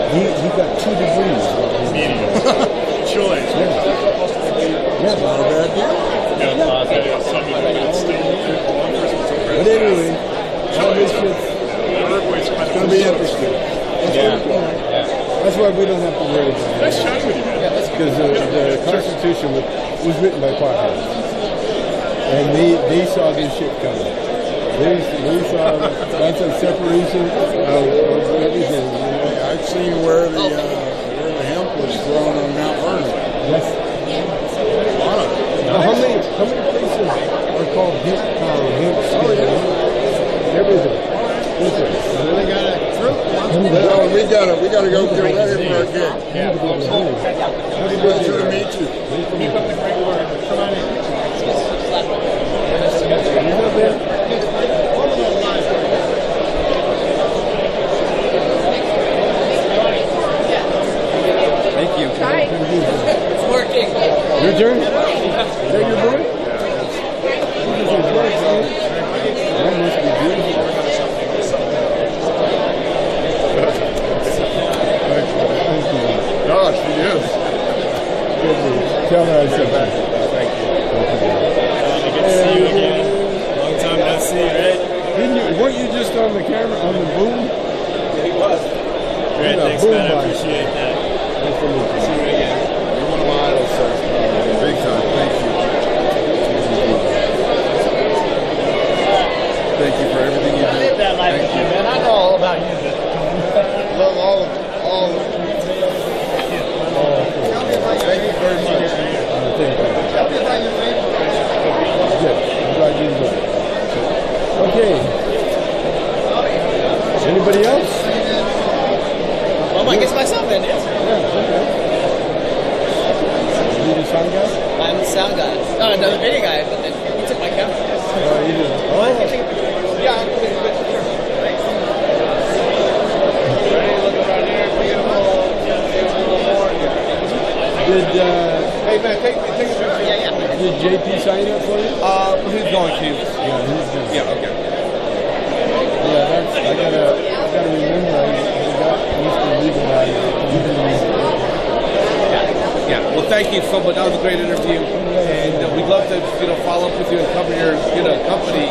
He got 2 degrees. Chile. Yeah, not a bad deal. But anyway, all this shit's going to be interesting. That's why we don't have to worry about it. Nice chatting with you, man. Because the Constitution was written by potheads. And they saw this shit coming. They saw that's a separation of everything. I've seen where the hemp was grown on Mount Vernon. Yes. How many places are called hemp town, hemp state? Everything. They got a troop. Well, we gotta go get ready for our gig. Good to meet you. Keep up the great work. Come on in. Thank you. Hi. It's working. Your turn? Is that your boy? That must be beautiful. Gosh, he is. Tell her I said that. Thank you. Good to see you again. Long time no see, right? Weren't you just on the camera, on the boom? Yeah, he was. Great, thanks, man. I appreciate that. Nice to meet you. See you again. You're one of my idols, sir. Big time. Thank you. Thank you for everything you do. I live that life with you, man. I know all about you. Love all of Thank you very much. Thank you. Good. I'm glad you enjoyed it. Okay. Anybody else? Well, I guess myself then, yes. Yeah, okay. You the sound guy? I'm the sound guy. Oh, another video guy, but then you took my camera. Oh, you did. Oh, I can take a picture. Yeah, I'm taking a picture. Sure. Thanks. Hey man, take a picture. Yeah. Did JP sign up for you? He's going to. Yeah, he's good. Yeah, okay. Yeah, I gotta remember I got Mr. Legalize. Yeah. Well, thank you so much. That was a great interview, and we'd love to, follow up with you and cover your, company.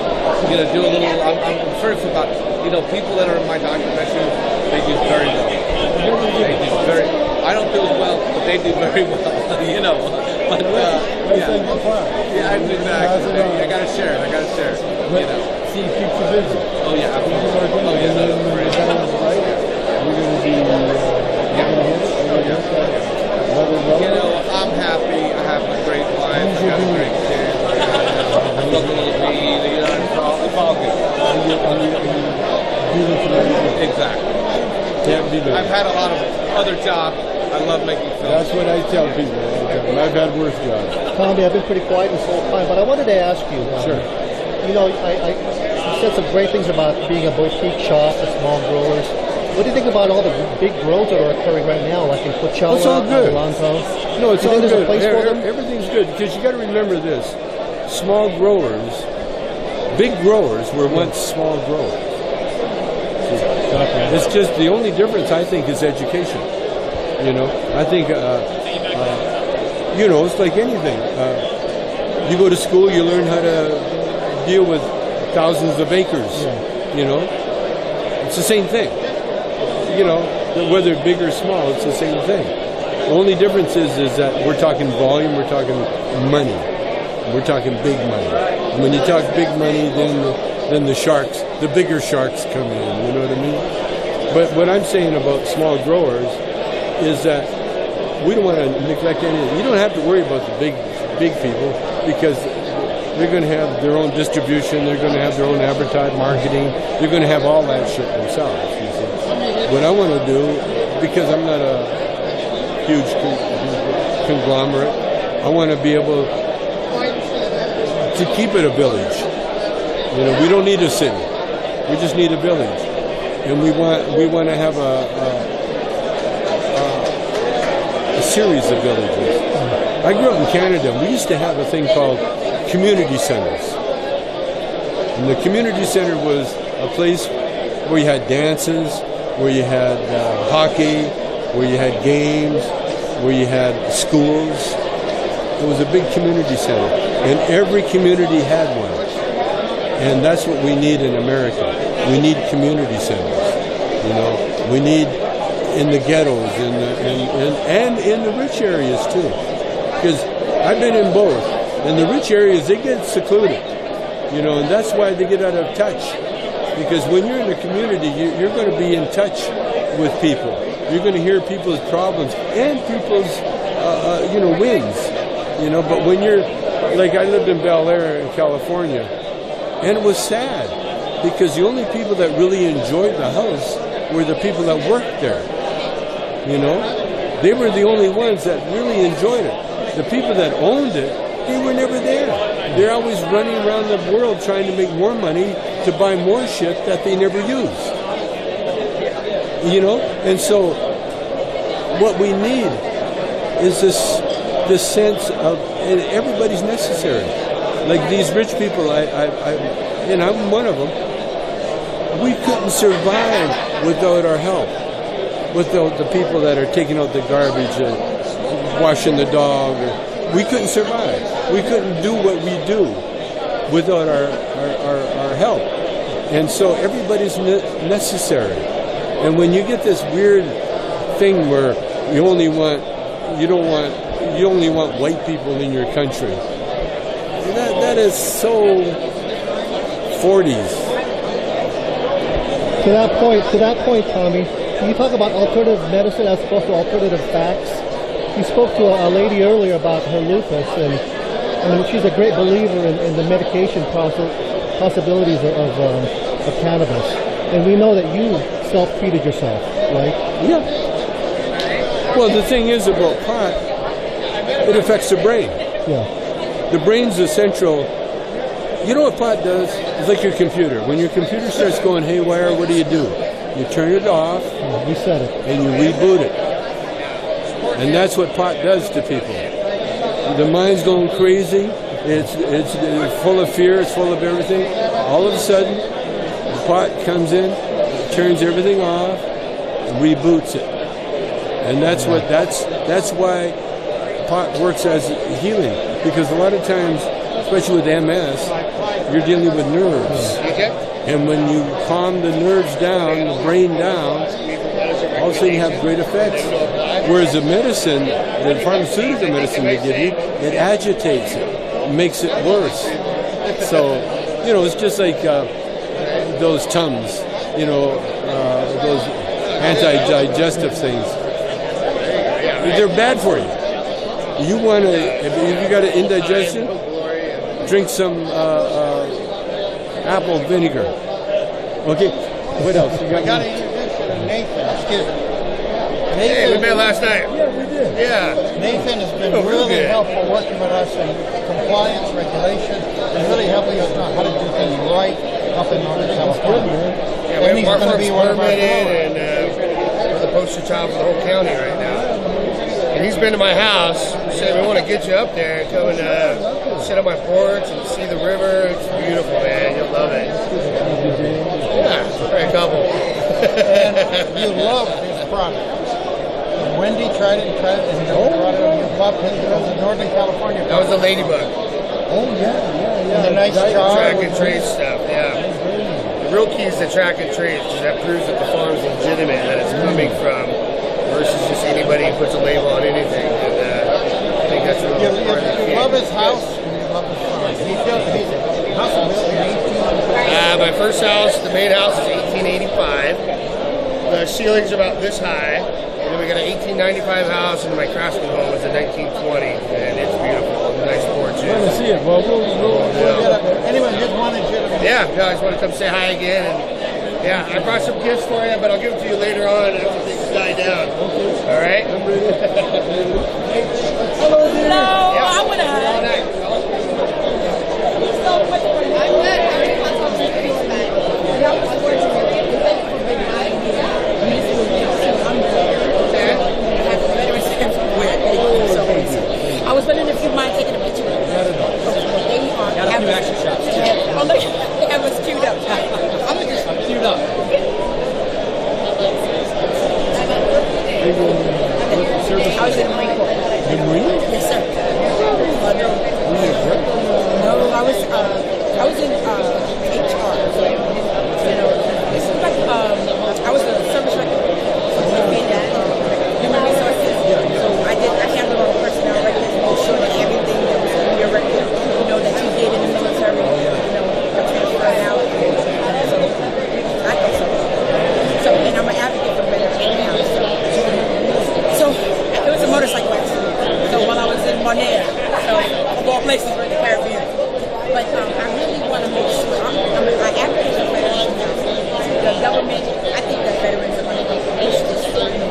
Do a little. I'm serious about, people that are in my documentary. They do very well. They do very. I don't do as well, but they do very well. But yeah, exactly. I gotta share it. See, keep you busy. Oh yeah, absolutely. Oh yeah, and then when the time is right, you're gonna be. I'm happy. I have a great life. I got a great kid. I'm looking at me. It's all good. Exactly. Can't be better. I've had a lot of other jobs. I love making films. That's what I tell people all the time. I've had worse jobs. Tommy, I've been pretty quiet this whole time, but I wanted to ask you. Sure. You said some great things about being a boutique shop for small growers. What do you think about all the big grows that are occurring right now, like in Coachella, It's all good. Toronto? No, it's all there's good. a place for them? Everything's good because you got to remember this: small growers, big growers were once small growers. It's just the only difference I think is education. I think it's like anything. You go to school, you learn how to deal with thousands of acres. It's the same thing. You know, whether big or small, it's the same thing. The only difference is that we're talking volume, we're talking money. We're talking big money. And when you talk big money, then the sharks, the bigger sharks come in, you know what I mean? But what I'm saying about small growers is that we don't want to neglect anything. You don't have to worry about the big people because they're going to have their own distribution, they're going to have their own advertising, marketing, they're going to have all that shit themselves, you see. What I want to do, because I'm not a huge conglomerate, I want to be able to keep it a village. You know, we don't need a city. We just need a village. And we want to have a series of villages. I grew up in Canada. We used to have a thing called community centers. And the community center was a place where you had dances, where you had hockey, where you had games, where you had schools. It was a big community center. And every community had one. And that's what we need in America. We need community centers. You know, we need in the ghettos and in the rich areas too. Because I've been in both. In the rich areas, they get secluded. You know, and that's why they get out of touch. Because when you're in a community, you're going to be in touch with people. You're going to hear people's problems and people's, wins. You know, but when you're, like I lived in Bel Air in California, and it was sad because the only people that really enjoyed the house were the people that worked there. You know, they were the only ones that really enjoyed it. The people that owned it, they were never there. They're always running around the world trying to make more money to buy more shit that they never use. You know, and so what we need is this sense of everybody's necessary. Like these rich people, and I'm one of them. We couldn't survive without our help, without the people that are taking out the garbage and washing the dog. We couldn't survive. We couldn't do what we do without our help. And so everybody's necessary. And when you get this weird thing where you only want white people in your country, that is so 40s. To that point, Tommy, can you talk about alternative medicine as opposed to alternative facts? You spoke to a lady earlier about her lupus, and she's a great believer in the medication possibilities of cannabis. And we know that you self-treated yourself, right? Yeah. Well, the thing is about pot, it affects the brain. Yeah. The brain's the central. You know what pot does? It's like your computer. When your computer starts going haywire, what do? You turn it off, reset it, and you reboot it. And that's what pot does to people. The mind's going crazy. It's full of fear. It's full of everything. All of a sudden, the pot comes in, turns everything off, and reboots it. And that's why pot works as healing. Because a lot of times, especially with MS, you're dealing with nerves. And when you calm the nerves down, the brain down, all of a sudden you have great effects. Whereas the medicine, the pharmaceutical medicine they give you, it agitates it, makes it worse. So, you know, it's just like those Tums, those anti-digestive things. They're bad for you. You want to, if you got an indigestion, drink some apple vinegar. Okay, what else? I got to introduce you to Nathan. Excuse me. Hey, we met last night. Yeah, we did. Yeah. Nathan has been really helpful working with us in compliance, regulation, and really helping us know how to do things right up in Northern California. Yeah, we have our first permitted, and we're the poster child for the whole county right now. And he's been to my house. He said, we want to get you up there and come and sit on my porch and see the river. It's beautiful, man. You'll love it. Yeah, great couple. And you love his product. Wendy tried it and brought it, and you loved it. It was a Northern California product. That was the ladybug. Oh, yeah. And the nice track and trace stuff, yeah. real key is the track and trace, because that proves that the farm's legitimate, that it's coming from, versus just anybody who puts a label on anything. And I think that's really important. You love his house and you love his farm. He built his house built in 1800. My first house, the main house, is 1885. The ceilings are about this high. And then we got an 1895 house, and my craftsman home was a 1920, and it's beautiful. Nice porch. I want to see it. Well, we'll get up there. Anyone just wanted you to... Yeah, I just want to come say hi again. And yeah, I brought some gifts for you, but I'll give it to you later on after things die down. Okay. All right? I'm ready. Hello, dear. Hello. Yeah. I want to All hide. night. I'm good. How are you? I was wondering if you mind taking a picture of it. They are. Got a few action shots. Oh, look. They have us queued up. I'm just Queued up. I was in the Marine Corps. The Marine? Yes, sir. No, I was in HR. So, you know, it's like I was a service record human resources. So I handled all the personnel records, made sure that everything that was in your record, you know, that you did in the military, you know, transferred out. So I go so, and I'm an advocate for veterans now. So it was a motorcycle accident. So while I was in Monaire, so of all places were in the Caribbean. But I really want to make sure I advocate for veterans now. The government, I think that veterans are going to push this through. And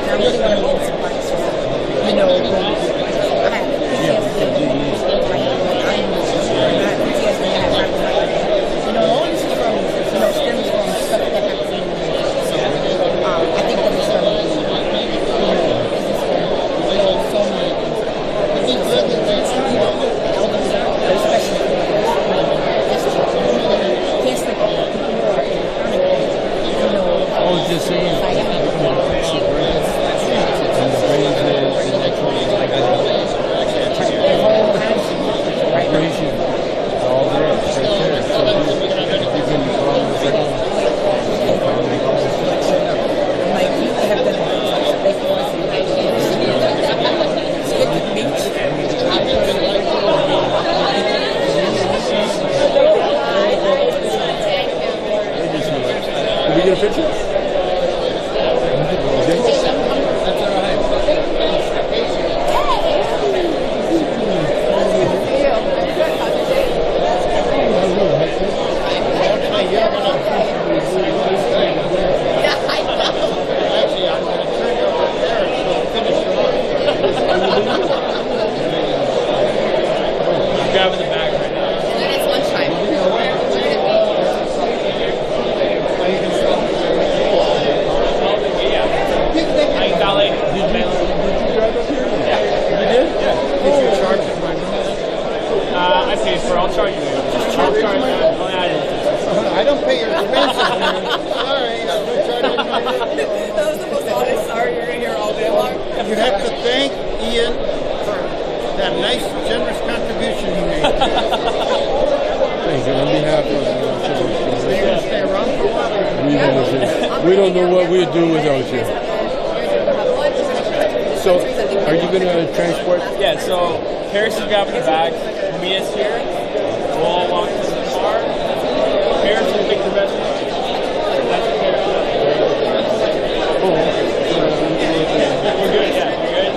I really want to be in some parts. You know, I have PTSD. You know, all this is from, you know, stems from stuff that happens in the military. So I think that it's going to be, so many things. Especially just like I was just saying. Vibration is all there. It's right there. So you can like you have done Can we get a picture? That's all right. Grabbing the bag right now. And then it's lunchtime. I can call it. Did you drive up here? Yeah. You did? Yeah. Did you charge it? I paid for it. I'll charge you. I'll charge you. I don't pay your expenses, man. Sorry, I'm going to charge you. That was the most honest. Sorry, you're in here all day long. You have to thank Ian for that nice, generous contribution he made. Thank you. On behalf of So you're going to stay around for a while? we don't know what we'd do without you. So, are you going to transport? Yeah, so Paris is grabbing the bag. Mia's here. We'll all walk to the car. Paris will pick the rest. That's okay. We're good, yeah. We're good.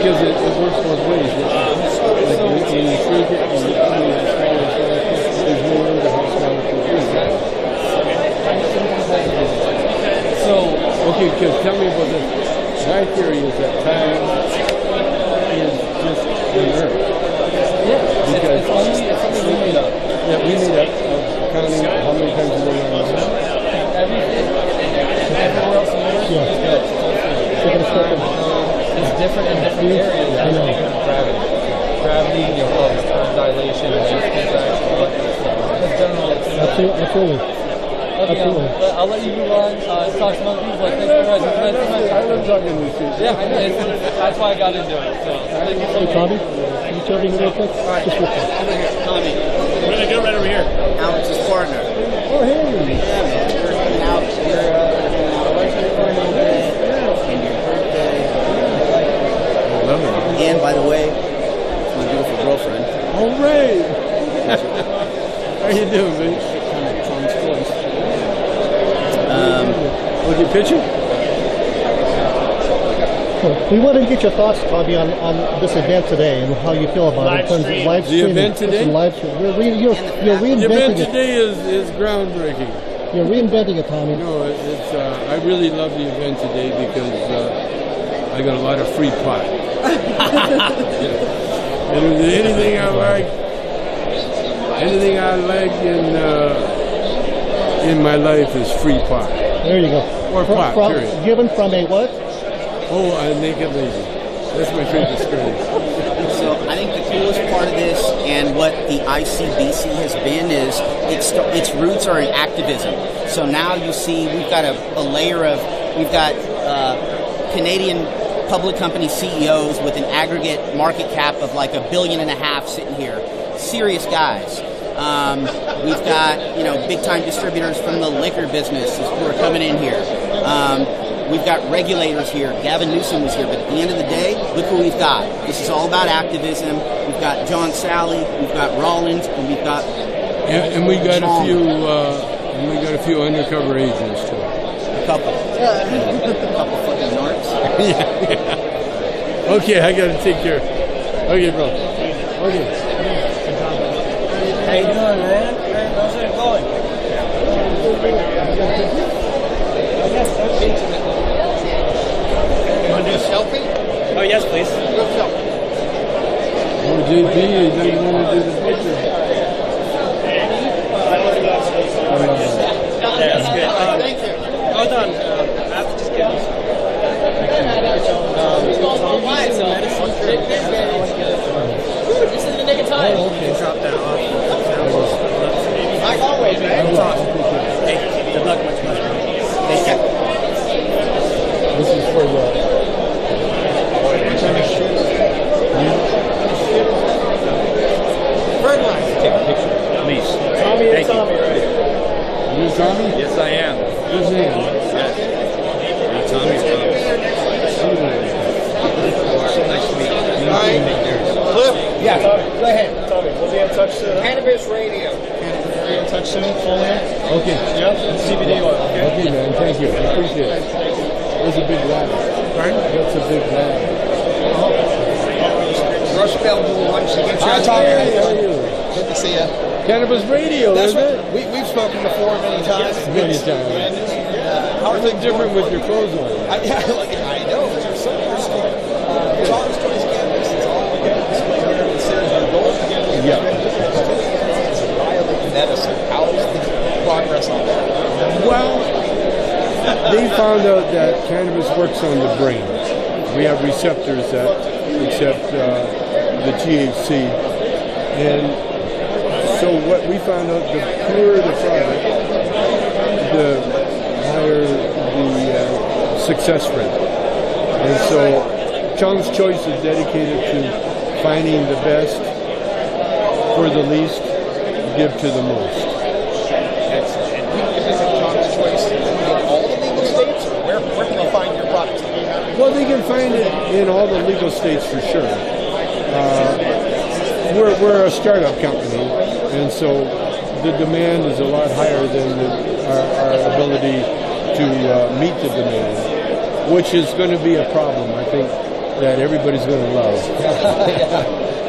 because it works both ways. Like when you shrink it and you see it smaller, there's no way to how small it can be. So, okay, because tell me about this. My theory is that time is just on Earth. Because it's only we made up. Yeah, we made up of counting how many times we're going on the Earth. Everywhere else in the world is good. It's different in different areas. I know. Gravity, time dilation, Absolutely. Absolutely. I'll let you move on. Talk some other people. Thanks very much. I love talking to these people. Yeah, I know. That's why I got into it. So, thank you so much. Tommy, can you tell me real quick? Just real quick. Tommy. We're going to do it right over here. Alex's partner. Oh, hey. Yeah, man. We're hanging out. And by the way, it's my beautiful girlfriend. All right. How you doing, babe? Chong's voice. Was your picture? We want to get your thoughts, Tommy, on this event today and how you feel about it in terms of live The streaming. event today? You're reinventing The event it. today is groundbreaking. You're reinventing it, Tommy. No, it's. I really love the event today because I got a lot of free pot. And if there's anything I like in my life is free pot. There you go. Or pot, period. Given from a what? Oh, a naked lady. That's my favorite story. So I think the coolest part of this and what the ICBC has been is its roots are in activism. So now you see we've got a layer of, we've got Canadian public company CEOs with an aggregate market cap of like $1.5 billion sitting here. Serious guys. We've got, big time distributors from the liquor business who are coming in here. We've got regulators here. Gavin Newsom was here, but at the end of the day, look who we've got. This is all about activism. We've got John Sally, we've got Rollins, and we've got and we got Chong. a few undercover agents too. A couple fucking narcs. Yeah. Okay, I gotta take care. Okay, bro. Okay. How you doing, man? How's it going? You want to do a selfie? Oh, yes, please. Do a selfie. Oh, JP, you don't want to do the picture. That's good. Thank you. Hold on. I have to just get this. This is the nick of time. Okay. Drop that off. Like always, man. Hey, good luck. Much. Thank you. This is for the. Red line. Take a picture, please. Tommy Thank you. Tommy, right? You Tommy? Yes, I am. Who's name? Tommy's Tommy. So nice to meet you. All right. Cliff? Yeah, Tommy, go ahead. Tommy, we'll be in touch soon. Cannabis Radio. Be in touch soon. Full in. Okay. Yep. CBD oil. Okay. Okay, man. Thank you. I appreciate it. That's a big lad. Pardon? That's a big lad. Rush Bell once you get Hi, your Tommy. time. How you doing? Good to see you. Cannabis Radio, That's isn't right. it? We've spoken before many times. Many times. How are You look different with your clothes on. I know. You're so versatile. Chong's Choice Cannabis is all cannabis here in the city. Our goal is to get it. Yeah. Violate medicine. How's the progress on that? Well, they found out that cannabis works on the brain. We have receptors that accept the THC. And so what we found out, the purer the product, the higher the success rate. And so Chong's Choice is dedicated to finding the best for the least, give to the most. Excellent. And you can visit Chong's Choice in all the legal states, or where can they find your products? Well, they can find it in all the legal states for sure. We're a startup company, and so the demand is a lot higher than our ability to meet the demand, which is going to be a problem. I think that everybody's going to love.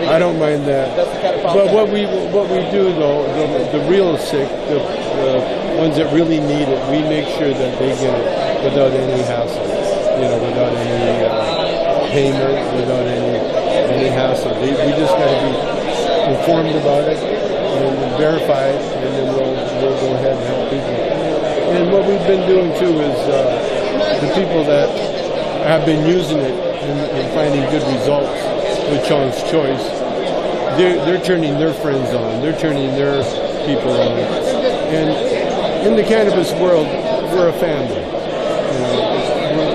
I don't mind that. But what we do though, the real sick, the ones that really need it, we make sure that they get it without any hassle, without any payment, without any hassle. We just got to be informed about it and verify it, and then we'll go ahead and help people. And what we've been doing too is the people that have been using it and finding good results with Chong's Choice, they're turning their friends on, they're turning their people on. And in the cannabis world, we're a family.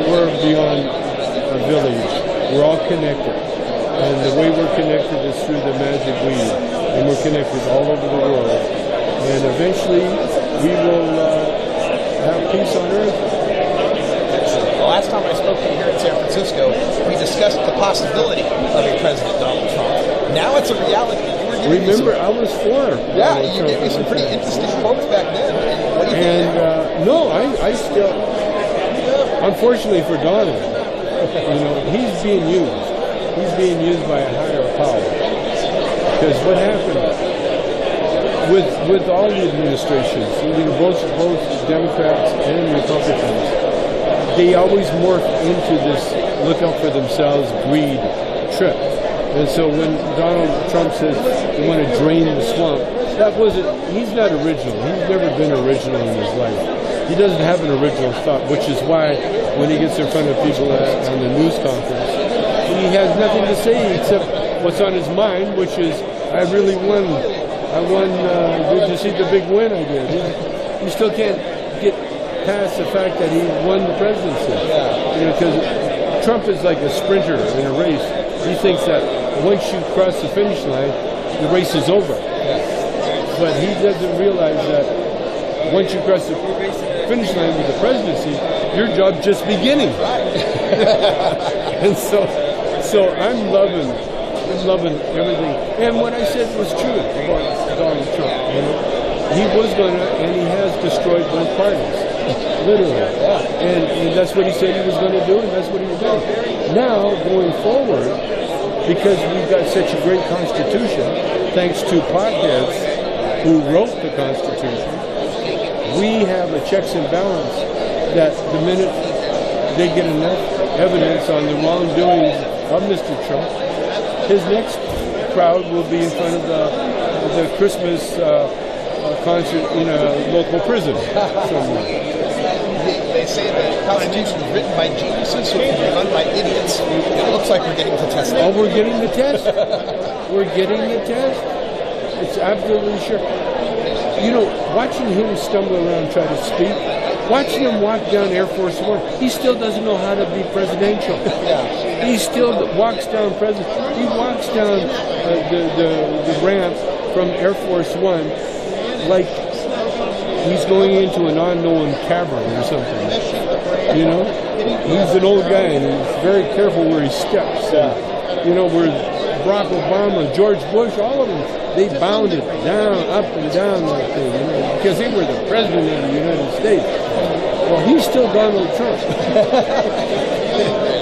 We're beyond a village. We're all connected. And the way we're connected is through the magic weed. And we're connected all over the world. And eventually, we will have peace on earth. The last time I spoke to you here in San Francisco, we discussed the possibility of a President Donald Trump. Now it's a reality. Remember, I was for. Yeah, you gave me some pretty interesting quotes back then. What do you think? And no, I still, unfortunately for Donald, he's being used. He's being used by a higher power. Because what happened with all the administrations, both Democrats and Republicans, they always morph into this look out for themselves greed trip. And so when Donald Trump says we want to drain the swamp, he's not original. He's never been original in his life. He doesn't have an original thought, which is why when he gets in front of people on the news conference, he has nothing to say except what's on his mind, which is, I really won. I won. Did you see the big win I did? You still can't get past the fact that he won the presidency. Because Trump is like a sprinter in a race. He thinks that once you cross the finish line, the race is over. But he doesn't realize that once you cross the finish line with the presidency, your job's just beginning. And so I'm loving everything. And what I said was true about Donald Trump. He was gonna, and he has destroyed both parties, literally. And that's what he said he was going to do, and that's what he's doing. Now, going forward, because we've got such a great Constitution, thanks to potheads who wrote the Constitution, we have a checks and balance that the minute they get enough evidence on the wrongdoings of Mr. Trump, his next crowd will be in front of the Christmas concert in a local prison somewhere. They say the Constitution was written by geniuses, so it can be run by idiots. It looks like we're getting to test that. Oh, we're getting the test? We're getting the test? It's absolutely sure. Watching him stumble around try to speak, watching him walk down Air Force One, he still doesn't know how to be presidential. He still walks down He walks down the ramp from Air Force One like he's going into an unknown cavern or something. He's an old guy and he's very careful where he steps. Where Barack Obama, George Bush, all of them, they bounded down, up and down that thing, because they were the president of the United States. Well, he's still Donald Trump.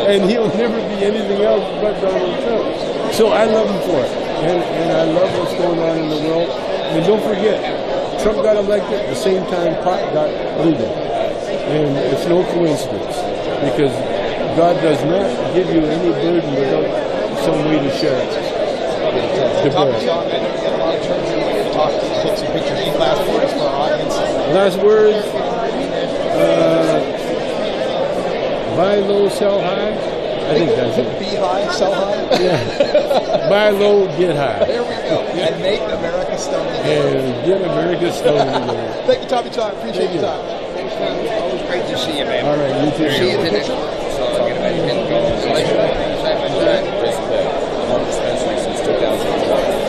And he'll never be anything else but Donald Trump. So I love him for it. And I love what's going on in the world. And don't forget, Trump got elected at the same time pot got legal. And it's no coincidence, because God does not give you any burden without some way to share it. Last words, buy low, sell high. I think that's it. Be high, sell high? Yeah. Buy low, get high. There we go. And make America stoned again. And get America stoned again. Thank you, Tommy Talk. Appreciate your time. Always great to see you, man. All right, you too. See you today. So I'm going to dispensary since 2012.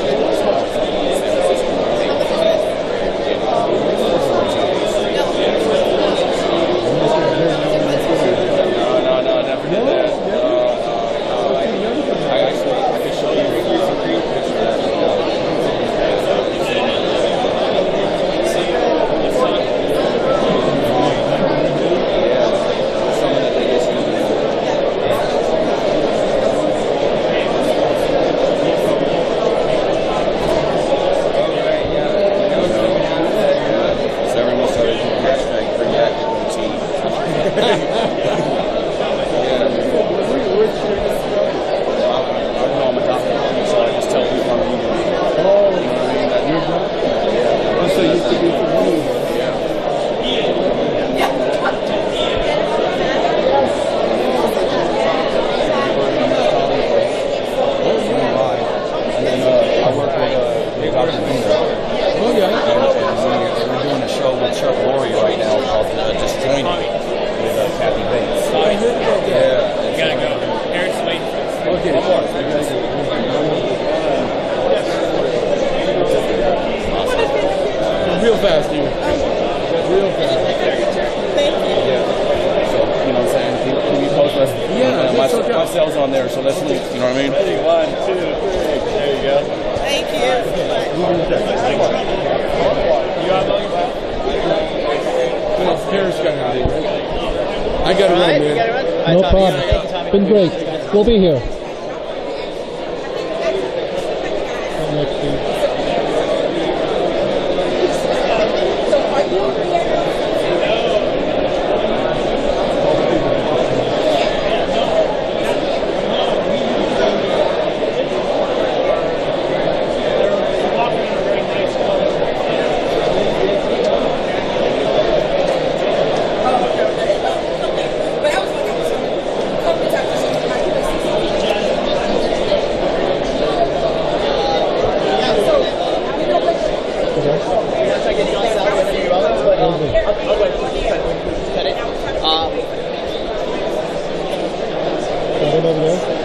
I'm here to go get it. You gotta go. Eric's waiting for us. Okay. One more. Real fast, dude. Real fast. Thank you. Yeah. So, you know what I'm saying? Can you post us? Yeah, my, that's okay. my cell's on there, so let's leave. You know what I mean? Ready? 1, 2, 3. There you go. Thank you. You got a million bucks? Paris got out of here. I gotta run, man. No problem. Been great. We'll be here. Next week. Over there.